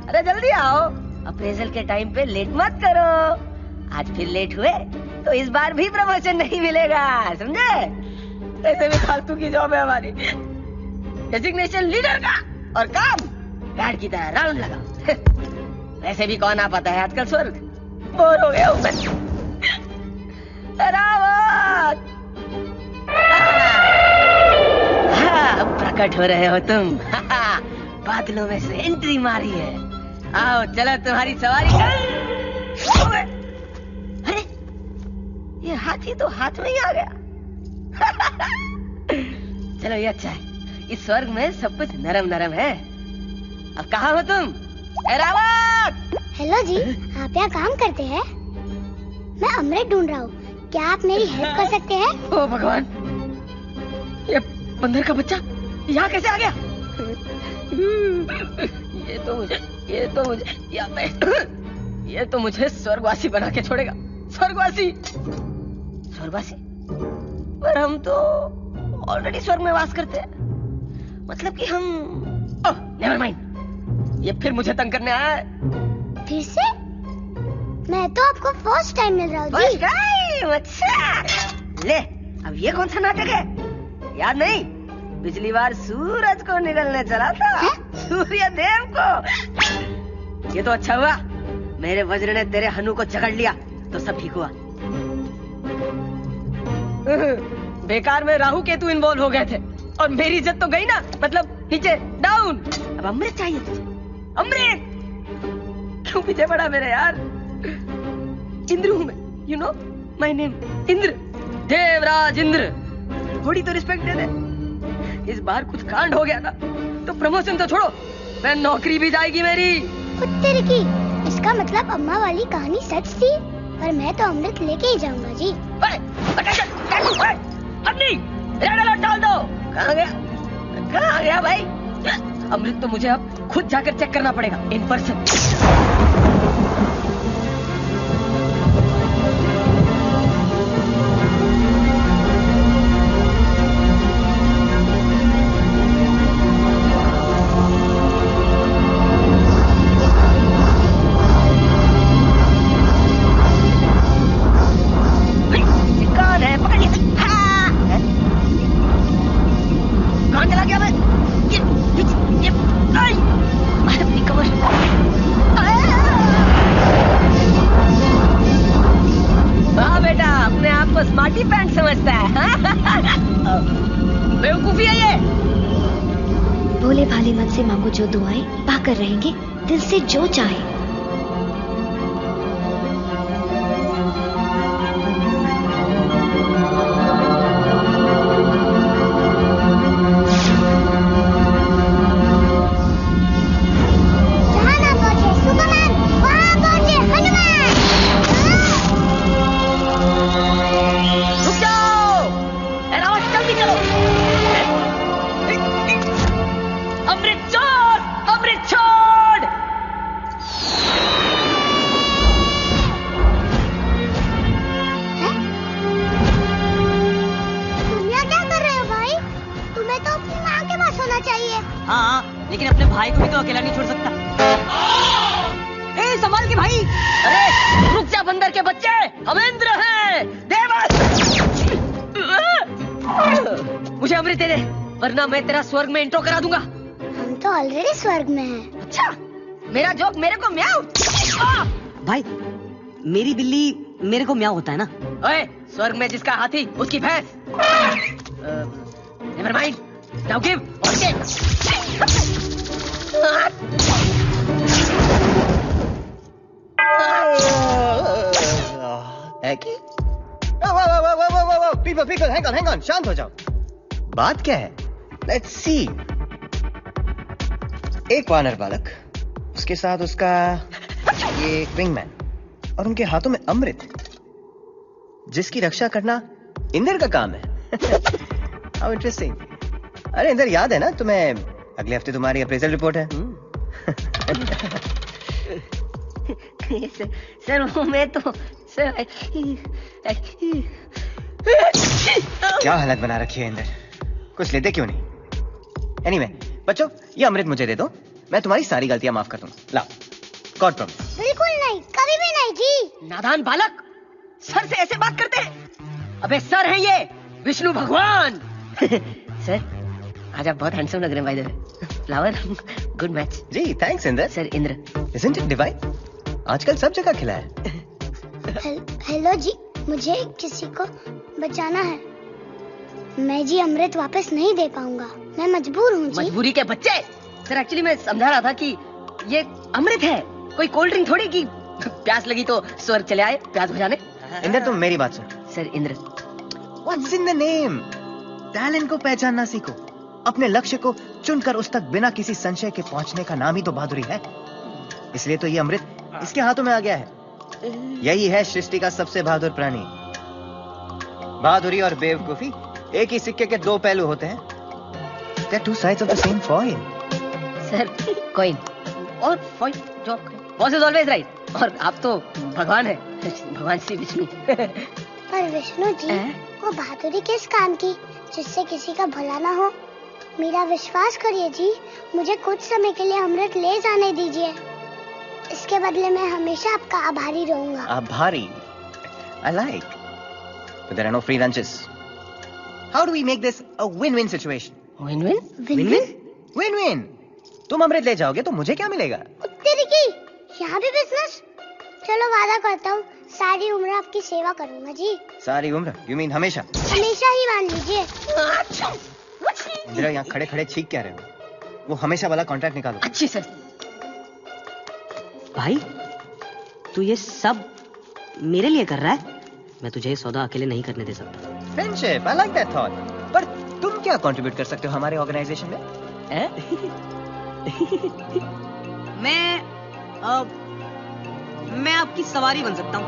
अरे जल्दी आओ, अप्रेजल के टाइम पे लेट मत करो। आज फिर लेट हुए तो इस बार भी प्रमोशन नहीं मिलेगा, समझे? ऐसे भी फालतू की जॉब है हमारी। डेजिग्नेशन लीडर का और काम गार्ड की तरह राउंड लगाओ। वैसे भी कौन आ पाता है आजकल स्वर्ग, बोर हो गया हूं मैं। रावत! हाँ, प्रकट हो रहे हो तुम। बादलों में से एंट्री मारी है। आओ चलो तुम्हारी सवारी कर। अरे ये हाथी तो हाथ में ही आ गया। चलो ये अच्छा है, इस स्वर्ग में सब कुछ नरम नरम है। अब कहाँ हो तुम? रावत! हेलो जी, आप यहाँ काम करते हैं? मैं अमृत ढूंढ रहा हूँ, क्या आप मेरी हेल्प कर सकते हैं? ओ भगवान, ये बंदर का बच्चा यहाँ कैसे आ गया? ये तो मुझे स्वर्गवासी बना के छोड़ेगा। स्वर्गवासी पर हम तो ऑलरेडी स्वर्ग में वास करते हैं। मतलब कि हम नेवर माइंड, ये फिर मुझे तंग करने आया है। फिर से? मैं तो आपको फर्स्ट टाइम मिल रहा हूँ जी। अच्छा ले, अब ये कौन सा नाटक है? याद नहीं, पिछली बार सूरज को निगलने चला था, सूर्य देव को। ये तो अच्छा हुआ मेरे वज्र ने तेरे हनु को जकड़ लिया, तो सब ठीक हुआ। बेकार में राहु केतु इन्वॉल्व हो गए थे और मेरी इज्जत तो गई ना, मतलब नीचे डाउन। अब अमृत चाहिए तुझे। अमृत क्यों पीछे पड़ा मेरे यार? इंद्र हूं मैं, you know my name Indra, Devraj Indra. थोड़ी तो रिस्पेक्ट दे दे। इस बार कुछ कांड हो गया ना तो प्रमोशन तो छोड़ो, मैं नौकरी भी जाएगी मेरी। कुत्ते की, इसका मतलब अम्मा वाली कहानी सच थी, पर मैं तो अमृत लेके ही जाऊंगा जी। अब नहीं, डाल दो। कहाँ गया भाई? अमृत तो मुझे अब खुद जाकर चेक करना पड़ेगा इन पर्सन। स्मार्टी पैंट समझता है। बेवकूफी है ये। भोले भाले मन से मांगो जो दुआएं, पाकर रहेंगे दिल से जो चाहे। लेकिन अपने भाई को भी तो अकेला नहीं छोड़ सकता। ए, संभाल के भाई। अरे रुक जा बंदर के बच्चे, हम इंद्र हैं, देवस। मुझे अमृत दे दे, वरना मैं तेरा स्वर्ग में इंट्रो करा दूंगा। हम तो ऑलरेडी स्वर्ग में हैं। अच्छा, मेरा जोक मेरे को म्याऊ। भाई मेरी बिल्ली मेरे को म्याऊ होता है ना। ओए, स्वर्ग में जिसका हाथी उसकी भैंस। नेवर माइंड, नाउ गिव और टेक। पीपल हैंग ऑन, शांत हो जाओ। बात क्या है? Let's see. एक वानर बालक, उसके साथ उसका ये विंगमैन, और उनके हाथों में अमृत, जिसकी रक्षा करना इंद्र का काम है। How interesting. अरे इंद्र, याद है ना तुम्हें, अगले हफ्ते तुम्हारी अप्रेजल रिपोर्ट है। सर वो मैं तो सर क्या हालत बना रखी है इंद्र, कुछ लेते क्यों नहीं? एनीवे, बच्चों ये अमृत मुझे दे दो, मैं तुम्हारी सारी गलतियां माफ कर दूंगा। लाओ, एस्कॉर्ट फ्रॉम। बिल्कुल नहीं, कभी भी नहीं जी। नादान बालक, सर से ऐसे बात करते हैं? अबे सर है ये विष्णु भगवान। सर आज आप बहुत हैंडसम लग रहे हैं भाई। The flower, good match. जी thanks Indra. Sir Indra. Isn't it divine? आजकल सब जगह खिला है। हेलो जी, मुझे किसी को बचाना है। मैं जी अमृत वापस नहीं दे पाऊंगा, मैं मजबूर हूँ जी। मजबूरी के बच्चे। सर एक्चुअली मैं समझा रहा था कि ये अमृत है, कोई कोल्ड ड्रिंक थोड़ी कि प्यास लगी तो स्वर्ग चले आए प्यास बुझाने। इंद्र तुम मेरी बात सुन। Sir Indra. What's in the name? Talent को पहचानना सीखो। अपने लक्ष्य को चुनकर उस तक बिना किसी संशय के पहुंचने का नाम ही तो बहादुरी है। इसलिए तो ये अमृत इसके हाथों में आ गया है। यही है सृष्टि का सबसे बहादुर प्राणी। बहादुरी और बेवकूफी एक ही सिक्के के दो पहलू होते हैं। They're two sides of the same coin. Sir coin और फॉइल जो बॉस इज ऑलवेज राइट। और आप तो भगवान है, भगवान श्री विष्णु। पर विष्णु जी वो बहादुरी किस काम की जिससे किसी का भला ना हो? मेरा विश्वास करिए जी, मुझे कुछ समय के लिए अमृत ले जाने दीजिए। इसके बदले मैं हमेशा आपका आभारी रहूंगा। आभारी? I like. But there are no free lunches. How do we make this a win-win situation? Win-win? Win-win? Win-win. तुम अमृत ले जाओगे तो मुझे क्या मिलेगा? तेरी की यहाँ भी बिजनेस? चलो वादा करता हूँ सारी उम्र आपकी सेवा करूंगा जी। सारी उम्र? You mean हमेशा? हमेशा ही मान लीजिए। इंदिरा यहाँ खड़े खड़े छींक क्या रहे हो? वो हमेशा वाला कॉन्ट्रैक्ट निकालो। अच्छी सर। भाई तू ये सब मेरे लिए कर रहा है? मैं तुझे ये सौदा अकेले नहीं करने दे सकता। Friendship, I like that thought. पर तुम क्या कंट्रीब्यूट कर सकते हो हमारे ऑर्गेनाइजेशन में? मैं आपकी सवारी बन सकता हूँ।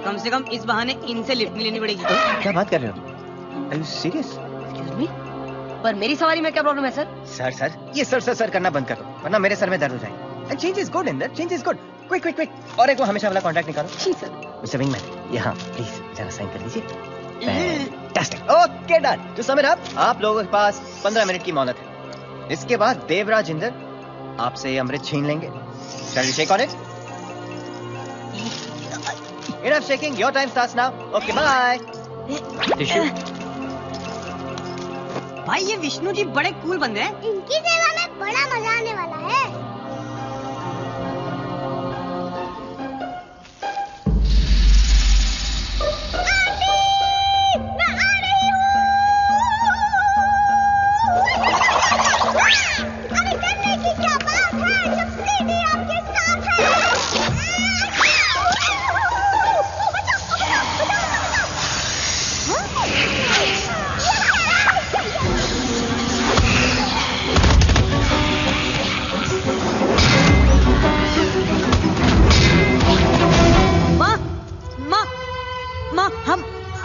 कम से कम इस बहाने इनसे लिफ्ट नहीं लेनी पड़ेगी। क्या बात कर रहे हो? Are you serious? Excuse me? पर मेरी सवारी में क्या प्रॉब्लम है सर? सर ये सर करना बंद करो वरना मेरे सर में दर्द हो जाएगा। And change is good, Inder. Change is good. Quick. और एक वो हमेशा वाला कॉन्ट्रैक्ट निकालो। जी सर। मिस्टर विंगमैन, यहाँ प्लीज जरा साइन कर लीजिए। Fantastic. Okay, done. To sum it up, आप लोगों के पास 15 मिनट की मोहलत है। इसके बाद देवराज इंद्र आपसे ये अमृत छीन लेंगे। Shall we shake on it? Enough shaking. Your time starts now. Okay, bye. भाई ये विष्णु जी बड़े कूल बंदे हैं। इनकी सेवा में बड़ा मजा आने वाला है।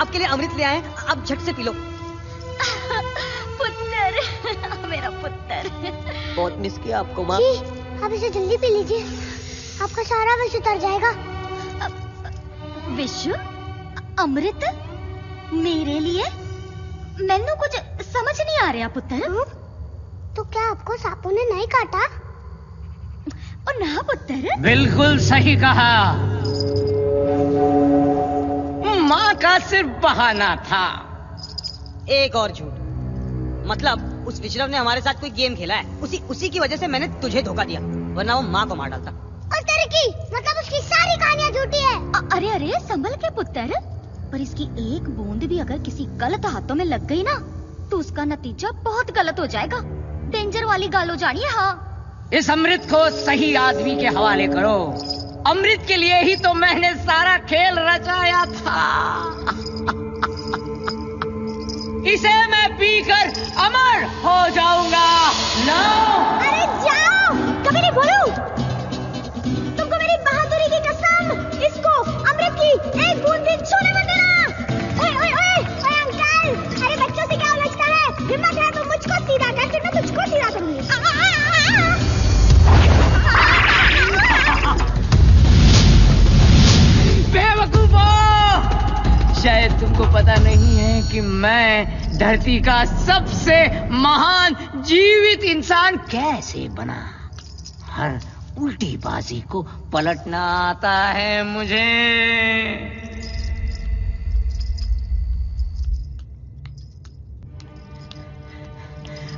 आपके लिए अमृत ले आए, आप झट से पी लो। पुत्र, मेरा पुत्र। बहुत मिस किया आपको माँ। जी, आप इसे जल्दी पी लीजिए, आपका सारा विष उतर जाएगा। विष? अमृत? मेरे लिए? मैंने कुछ समझ नहीं आ रहा पुत्र। तो क्या आपको सांपों ने नहीं काटा? और ना पुत्र? बिल्कुल सही कहा। माँ का सिर्फ बहाना था। एक और झूठ, मतलब उस विश्रव ने हमारे साथ कोई गेम खेला है, उसी की वजह से मैंने तुझे धोखा दिया, वरना वो माँ को मार डालता। और तेरे की मतलब उसकी सारी कहानियाँ झूठी है। अरे संभल के पुत्र, पर इसकी एक बूंद भी अगर किसी गलत हाथों में लग गई ना तो उसका नतीजा बहुत गलत हो जाएगा। डेंजर वाली गालो जानिए। हाँ, इस अमृत को सही आदमी के हवाले करो। अमृत के लिए ही तो मैंने सारा खेल रचाया था। इसे मैं पीकर अमर हो जाऊंगा। अरे जाओ, कभी नहीं बोलूं। तुमको मेरी बहादुरी की कसम, इसको अमृत की एक बूंद भी छूने मत देना। ओए अंकल, अरे बच्चों से क्या उलझता है? हिम्मत है तो मुझको सीधा कर, फिर मैं तुझको सीधा करूंगी। बेवकूफो! शायद तुमको पता नहीं है कि मैं धरती का सबसे महान जीवित इंसान कैसे बना। हर उल्टी बाजी को पलटना आता है मुझे।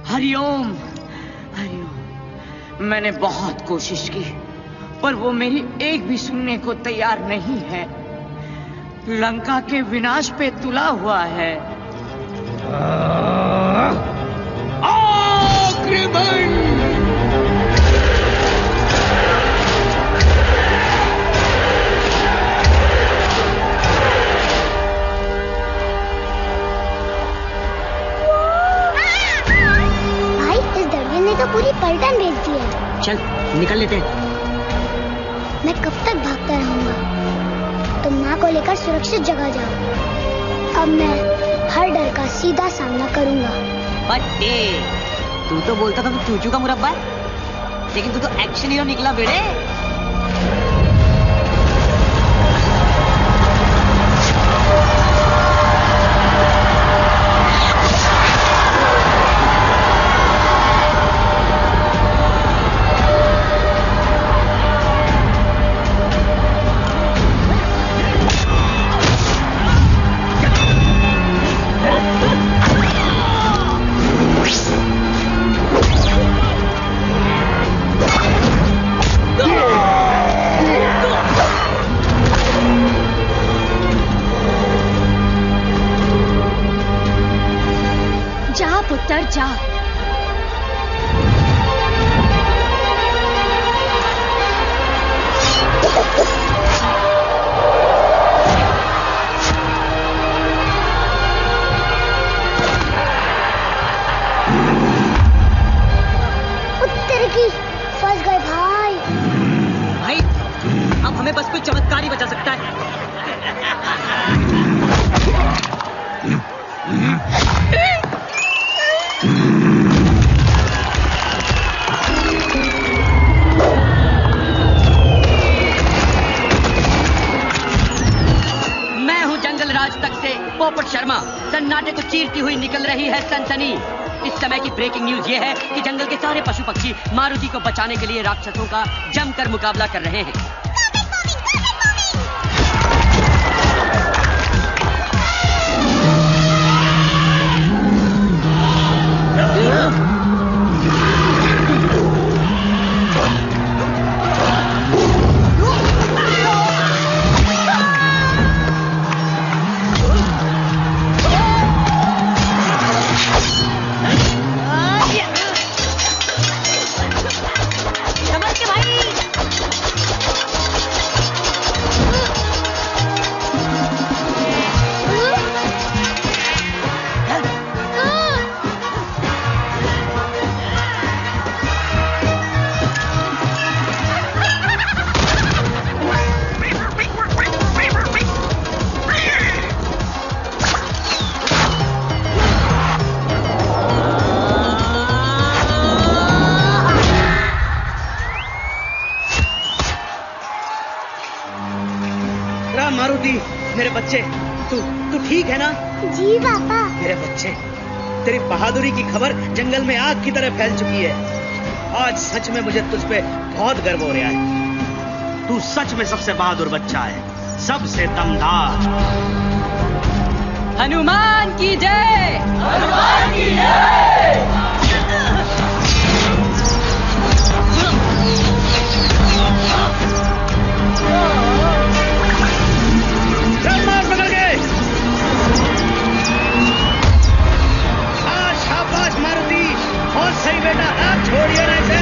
हरिओम, हरिओम। मैंने बहुत कोशिश की, पर वो मेरी एक भी सुनने को तैयार नहीं है। लंका के विनाश पे तुला हुआ है। आक्रमण! तो पूरी पलटन भेज दी है। चल निकल लेते हैं। मैं कब तक भागता रहूंगा? तुम माँ को लेकर सुरक्षित जगह जाओ। अब मैं हर डर का सीधा सामना करूंगा। बट्टे, तू तो बोलता था तू चूचू का मुरब्बा है, लेकिन तू तो एक्शन हीरो निकला बेटे। पुत्र जा। उत्तर की फंस गए भाई। भाई अब हमें बस कोई चमत्कार ही बचा सकता है। पोपट शर्मा। सन्नाटे को चीरती हुई निकल रही है सनसनी। इस समय की ब्रेकिंग न्यूज ये है कि जंगल के सारे पशु पक्षी मारुति को बचाने के लिए राक्षसों का जमकर मुकाबला कर रहे हैं। मेरे बच्चे, तू ठीक है ना? जी पापा। मेरे बच्चे, तेरी बहादुरी की खबर जंगल में आग की तरह फैल चुकी है। आज सच में मुझे तुझ पे बहुत गर्व हो रहा है। तू सच में सबसे बहादुर बच्चा है, सबसे दमदार। हनुमान की जय! हनुमान की जय! शाबाश मारुति, बहुत सही बेटा, आप छोड़िए ना इसे।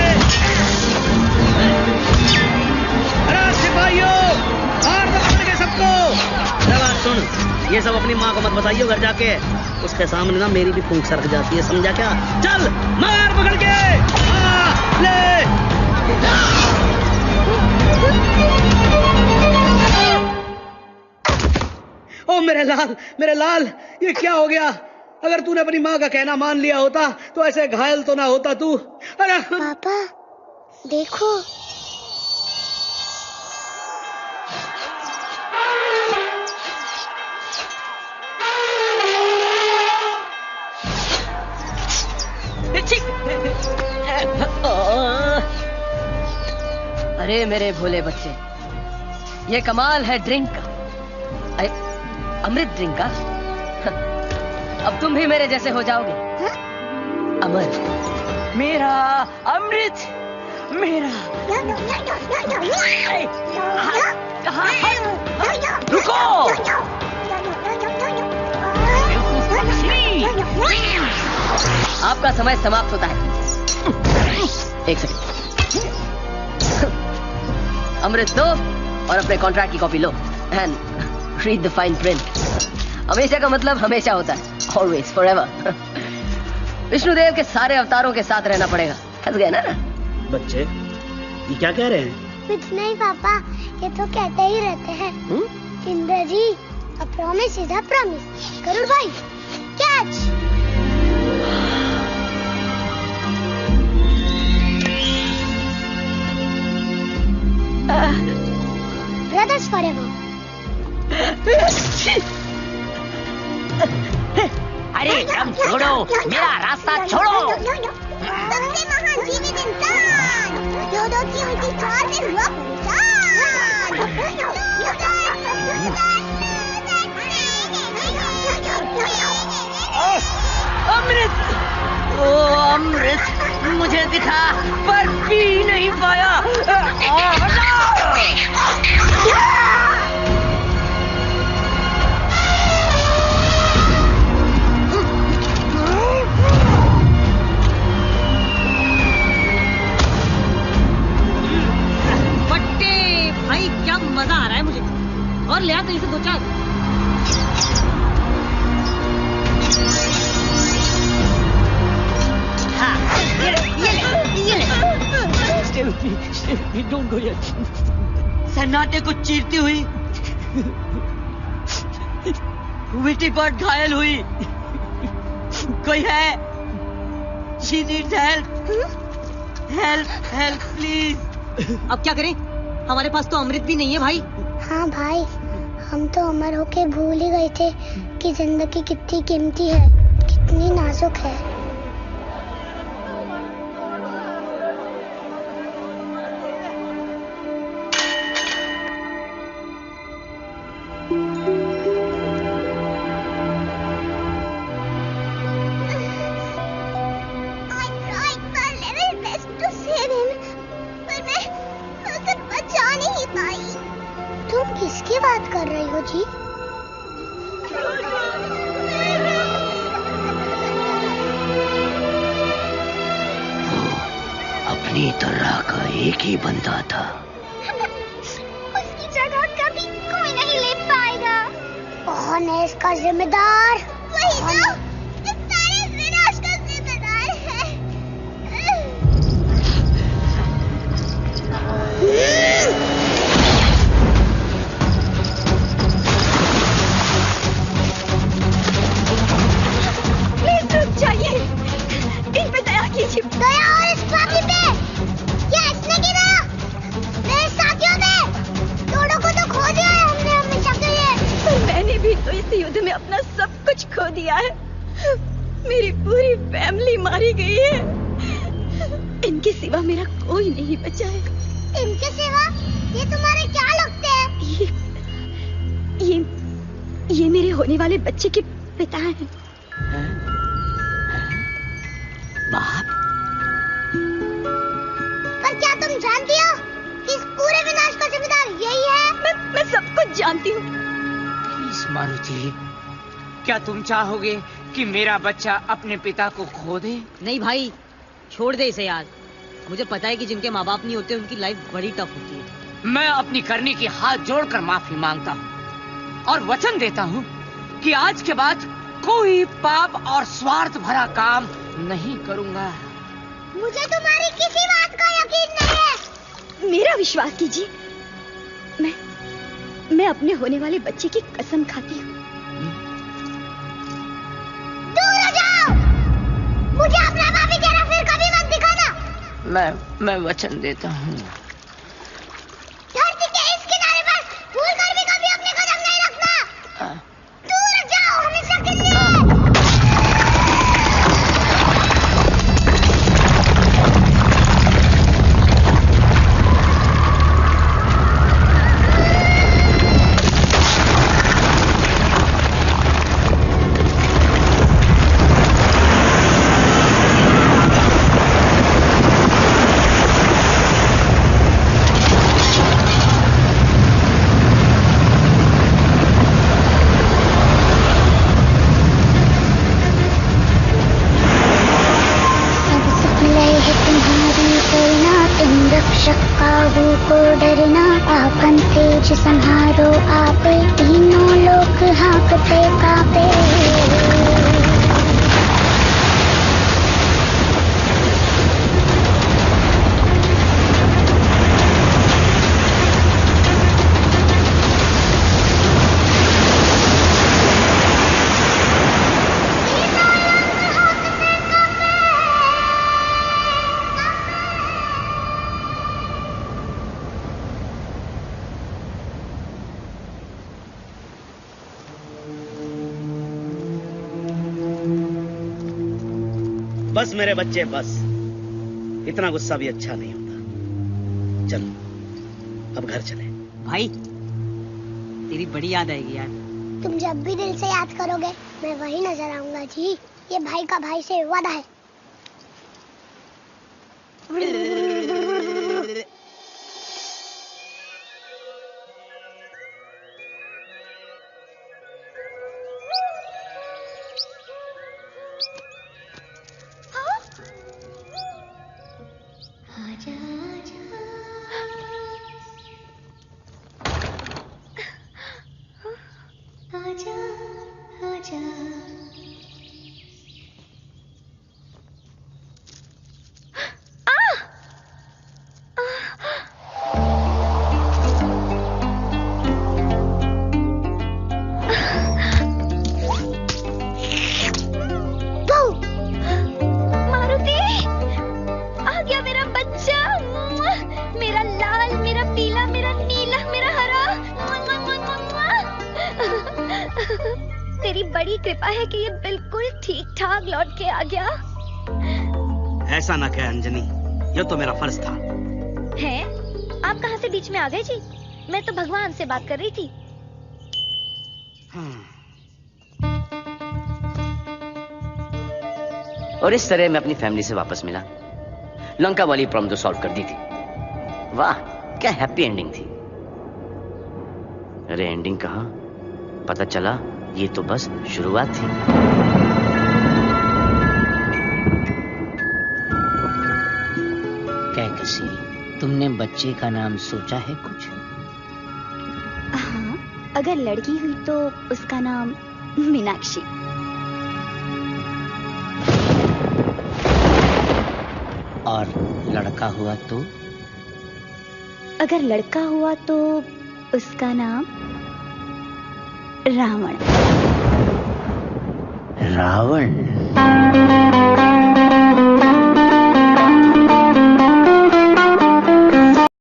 अरे सिपाहियों, मार दो पकड़ के सबको। बात सुन, ये सब अपनी माँ को मत बताइए घर जाके, उसके सामने ना मेरी भी फूंक सरक जाती है, समझा क्या? चल मार पकड़ के। ले ओ मेरे लाल, ये क्या हो गया? अगर तूने अपनी माँ का कहना मान लिया होता तो ऐसे घायल तो ना होता तू। अरे पापा देखो, अरे मेरे भोले बच्चे, ये कमाल है ड्रिंक का, अमृत ड्रिंक का। अब तुम भी मेरे जैसे हो जाओगे। अमर, मेरा अमृत, मेरा। रुको, आपका समय समाप्त होता है। एक सेकंड, अमृत दो और अपने कॉन्ट्रैक्ट की copy low and read the fine print. हमेशा का मतलब हमेशा होता है, ऑलवेज, फॉरएवर। विष्णुदेव के सारे अवतारों के साथ रहना पड़ेगा। हंस गए ना? बच्चे ये क्या कह रहे हैं? कुछ नहीं पापा, ये तो कहते ही रहते हैं। Indra ji, a promise is a promise. Garud भाई, कैच। Brothers forever. अरे तुम छोड़ो, मेरा रास्ता छोड़ो। सबसे महान जीवित इंसान, योदों की उल्टी कार में हुआ अमृत, ओ अमृत मुझे दिखा पर पी नहीं पाया। भाई क्या मजा आ रहा है मुझे, और ले आ कहीं से दो चार। सन्नाटे को चीरती हुई विटी बर्ड घायल हुई। कोई है? She needs help. Help please. अब क्या करें? हमारे पास तो अमृत भी नहीं है भाई। हाँ भाई, हम तो अमर होके भूल ही गए थे कि जिंदगी कितनी कीमती है, कितनी नाजुक है। किसकी बात कर रही हो जी? अपनी तरह का एक ही बंदा था। उसकी जगह कभी कोई नहीं ले पाएगा। कौन है इसका जिम्मेदार? वही तो, इस सारे विनाश का जिम्मेदार है। दया और इस पापी पे, क्या इसने गिरा? मेरे साथियों पे, दोनों को तो खो दिया है हमने हमेशा के लिए। मैंने भी तो इस युद्ध में अपना सब कुछ खो दिया है। मेरी पूरी फैमिली मारी गई है। इनके सिवा मेरा कोई नहीं बचा है। इनके सिवा? ये तुम्हारे क्या लगते हैं? ये मेरे होने वाले बच्चे के पिता हैं। बाप? पर क्या तुम जानती हो कि इस पूरे विनाश का जिम्मेदार यही है? मैं सब कुछ जानती हूँ। प्लीज मारुति, क्या तुम चाहोगे कि मेरा बच्चा अपने पिता को खो दे? नहीं भाई, छोड़ दे इसे यार। मुझे पता है कि जिनके माँ बाप नहीं होते उनकी लाइफ बड़ी टफ होती है। मैं अपनी करनी की हाथ जोड़कर माफी मांगता हूँ और वचन देता हूँ कि आज के बाद कोई पाप और स्वार्थ भरा काम नहीं करूंगा। मुझे तुम्हारी किसी बात का यकीन नहीं है। मेरा विश्वास कीजिए, मैं अपने होने वाले बच्चे की कसम खाती हूँ। दूर हो जाओ, मुझे अपना पापी चेहरा फिर कभी मत दिखाना। मैं वचन देता हूँ। धरती के इस किनारे पर भूल कर भी कभी अपने कदम नहीं रखना। दूर जाओ हमेशा के लिए। बस मेरे बच्चे बस, इतना गुस्सा भी अच्छा नहीं होता। चल अब घर चले। भाई तेरी बड़ी याद आएगी यार। तुम जब भी दिल से याद करोगे मैं वही नजर आऊंगा जी। ये भाई का भाई से वादा है। आजा आजा मारुति, आ गया मेरा बच्चा, मेरा लाल, मेरा पीला, मेरा नीला, मेरा हरा। तेरी बड़ी कृपा है कि ये बिल्कुल ठीक ठाक लौट के आ गया। ऐसा ना कह अंजनी, ये तो मेरा फर्ज था। है? आप कहाँ से बीच में आ गए जी? मैं तो भगवान से बात कर रही थी। और इस तरह मैं अपनी फैमिली से वापस मिला। लंका वाली प्रॉब्लम तो सॉल्व कर दी थी। वाह क्या हैप्पी एंडिंग थी। अरे एंडिंग कहाँ, पता चला ये तो बस शुरुआत थी। कैकसी, तुमने बच्चे का नाम सोचा है कुछ? हाँ, अगर लड़की हुई तो उसका नाम मीनाक्षी। और लड़का हुआ तो? अगर लड़का हुआ तो उसका नाम रावण। रावण?